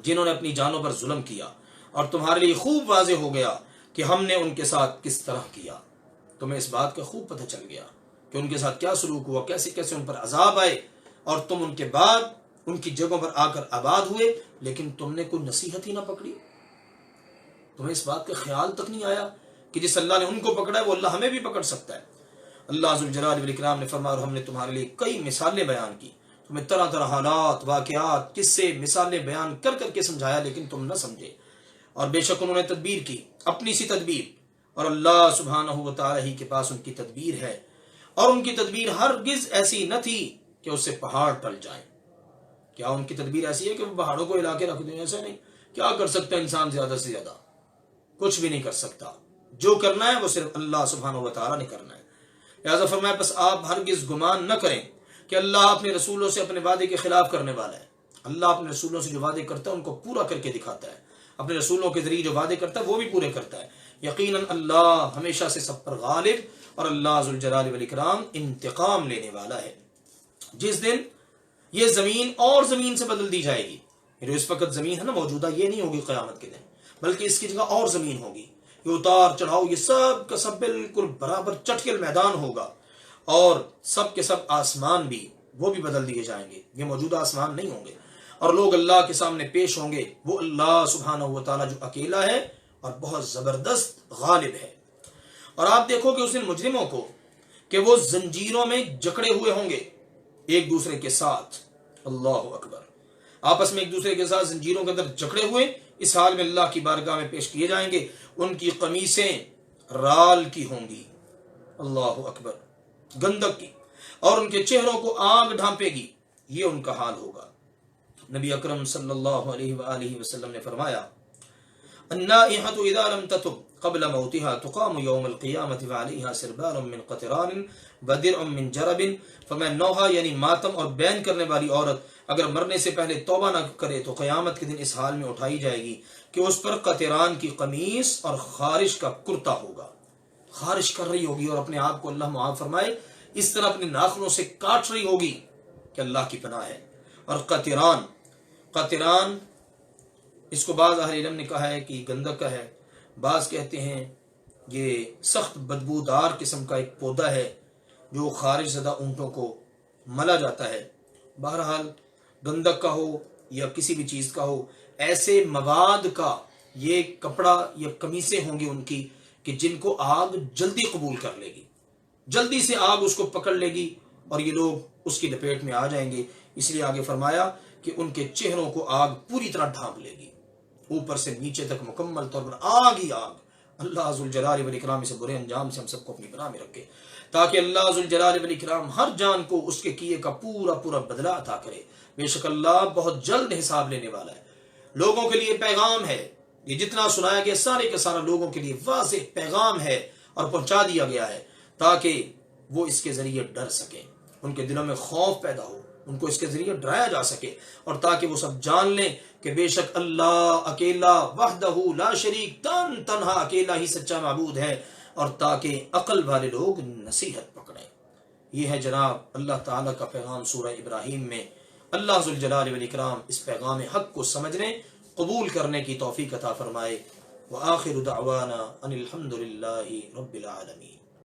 جنہوں نے اپنی جانوں پر ظلم کیا، اور تمہارے لیے خوب واضح ہو گیا کہ ہم نے ان کے ساتھ کس طرح کیا۔ تمہیں اس بات کا خوب پتہ چل گیا کہ ان کے ساتھ کیا سلوک ہوا، کیسے کیسے ان پر عذاب آئے، اور تم ان کے بعد ان کی جگہوں پر آ کر آباد ہوئے، لیکن تم نے کوئی نصیحت ہی نہ پکڑی۔ تمہیں اس بات کا خیال تک نہیں آیا کہ جس اللہ نے ان کو پکڑا ہے وہ اللہ ہمیں بھی پکڑ سکتا ہے۔ اللہ ذوالجلال والاکرام نے فرمایا اور ہم نے تمہارے لیے کئی مثالیں بیان کی، تمہیں طرح طرح حالات، واقعات، قصے، مثالیں بیان کر کر کے سمجھایا، لیکن تم نہ سمجھے۔ اور بے شک انہوں نے تدبیر کی، اپنی سی تدبیر، اور اللہ سبحانہ و تعالی ہی کے پاس ان کی تدبیر ہے، اور ان کی تدبیر ہرگز ایسی نہ تھی کہ اس سے پہاڑ ٹل جائیں۔ کیا ان کی تدبیر ایسی ہے کہ وہ پہاڑوں کو ہلا کے رکھ دیں؟ ایسا نہیں۔ کیا کر سکتا ہے انسان زیادہ سے زیادہ؟ کچھ بھی نہیں کر سکتا۔ جو کرنا ہے وہ صرف اللہ سبحانہ و تعالی نے کرنا ہے۔ لہٰذا فرمایا بس آپ ہرگز گمان نہ کریں کہ اللہ اپنے رسولوں سے اپنے وعدے کے خلاف کرنے والا ہے۔ اللہ اپنے رسولوں سے جو وعدے کرتا ہے ان کو پورا کر کے دکھاتا ہے، اپنے رسولوں کے ذریعے جو وعدے کرتا ہے وہ بھی پورے کرتا ہے۔ یقیناً اللہ ہمیشہ سے سب پر غالب، اور اللہ ذوالجلال والاکرام انتقام لینے والا ہے۔ جس دن یہ زمین اور زمین سے بدل دی جائے گی، جو اس وقت زمین ہے نا موجودہ، یہ نہیں ہوگی قیامت کے دن، بلکہ اس کی جگہ اور زمین ہوگی، یہ اتار چڑھاؤ یہ سب کا سب بالکل برابر چٹکل میدان ہوگا، اور سب کے سب آسمان بھی وہ بھی بدل دیے جائیں گے، یہ موجودہ آسمان نہیں ہوں گے، اور لوگ اللہ کے سامنے پیش ہوں گے، وہ اللہ سبحانہ و تعالیٰ جو اکیلا ہے اور بہت زبردست غالب ہے۔ اور آپ دیکھو کہ اس دن مجرموں کو کہ وہ زنجیروں میں جکڑے ہوئے ہوں گے ایک دوسرے کے ساتھ، اللہ اکبر، آپس میں ایک دوسرے کے ساتھ زنجیروں کے اندر جکڑے ہوئے اس حال میں اللہ کی بارگاہ میں پیش کیے جائیں گے، ان کی قمیصیں رال کی ہوں گی، اللہ اکبر، گندک کی، اور ان کے چہروں کو آگ ڈھانپے گی، یہ ان کا حال ہوگا۔ نبی اکرم صلی اللہ علیہ وآلہ وسلم نے فرمایا النائحة اذا لم تتب قبل موتها تقام يوم القیامة وعليها سربال من قطران ودرع من جرب۔ فرمایا نوحہ یعنی ماتم اور بین کرنے والی عورت اگر مرنے سے پہلے توبہ نہ کرے تو قیامت کے دن اس حال میں اٹھائی جائے گی کہ اس پر قطران کی قمیص اور خارش کا کرتا ہوگا، خارش کر رہی ہوگی اور اپنے آپ کو اللہ معاف فرمائے اس طرح اپنے ناخنوں سے کاٹ رہی ہوگی کہ اللہ کی پناہ ہے۔ اور قطران اس کو بعض اہل علم نے کہا ہے کہ گندک کا ہے، بعض کہتے ہیں یہ سخت بدبودار قسم کا ایک پودا ہے جو خارش زدہ اونٹوں کو ملا جاتا ہے۔ بہرحال گندک کا ہو یا کسی بھی چیز کا ہو، ایسے مواد کا یہ کپڑا یا قمیصیں ہوں گی ان کی کہ جن کو آگ جلدی قبول کر لے گی، جلدی سے آگ اس کو پکڑ لے گی اور یہ لوگ اس کی لپیٹ میں آ جائیں گے۔ اس لیے آگے فرمایا کہ ان کے چہروں کو آگ پوری طرح ڈھانپ لے گی، اوپر سے نیچے تک مکمل طور پر آگ ہی آگ۔ اللہ ذوالجلال والاکرام سے برے انجام سے ہم سب کو اپنی پناہ میں رکھے، تاکہ اللہ ذوالجلال والاکرام ہر جان کو اس کے کیے کا پورا پورا بدلہ عطا کرے۔ بے شک اللہ بہت جلد حساب لینے والا ہے۔ لوگوں کے لیے پیغام ہے، یہ جتنا سنایا گیا سارے کے سارا لوگوں کے لیے واضح پیغام ہے اور پہنچا دیا گیا ہے، تاکہ وہ اس کے ذریعے ڈر سکیں، ان کے دلوں میں خوف پیدا ہو، ان کو اس کے ذریعے ڈرایا جا سکے، اور تاکہ وہ سب جان لیں کہ بے شک اللہ اکیلا وحدہ لا شریک تنہا اکیلا ہی سچا معبود ہے، اور تاکہ عقل والے لوگ نصیحت پکڑیں۔ یہ ہے جناب اللہ تعالیٰ کا پیغام سورہ ابراہیم میں۔ اللہ ذوالجلال والاکرام اس پیغام حق کو سمجھنے قبول کرنے کی توفیق عطا فرمائے۔ وآخر دعوانا ان الحمد للہ رب العالمین۔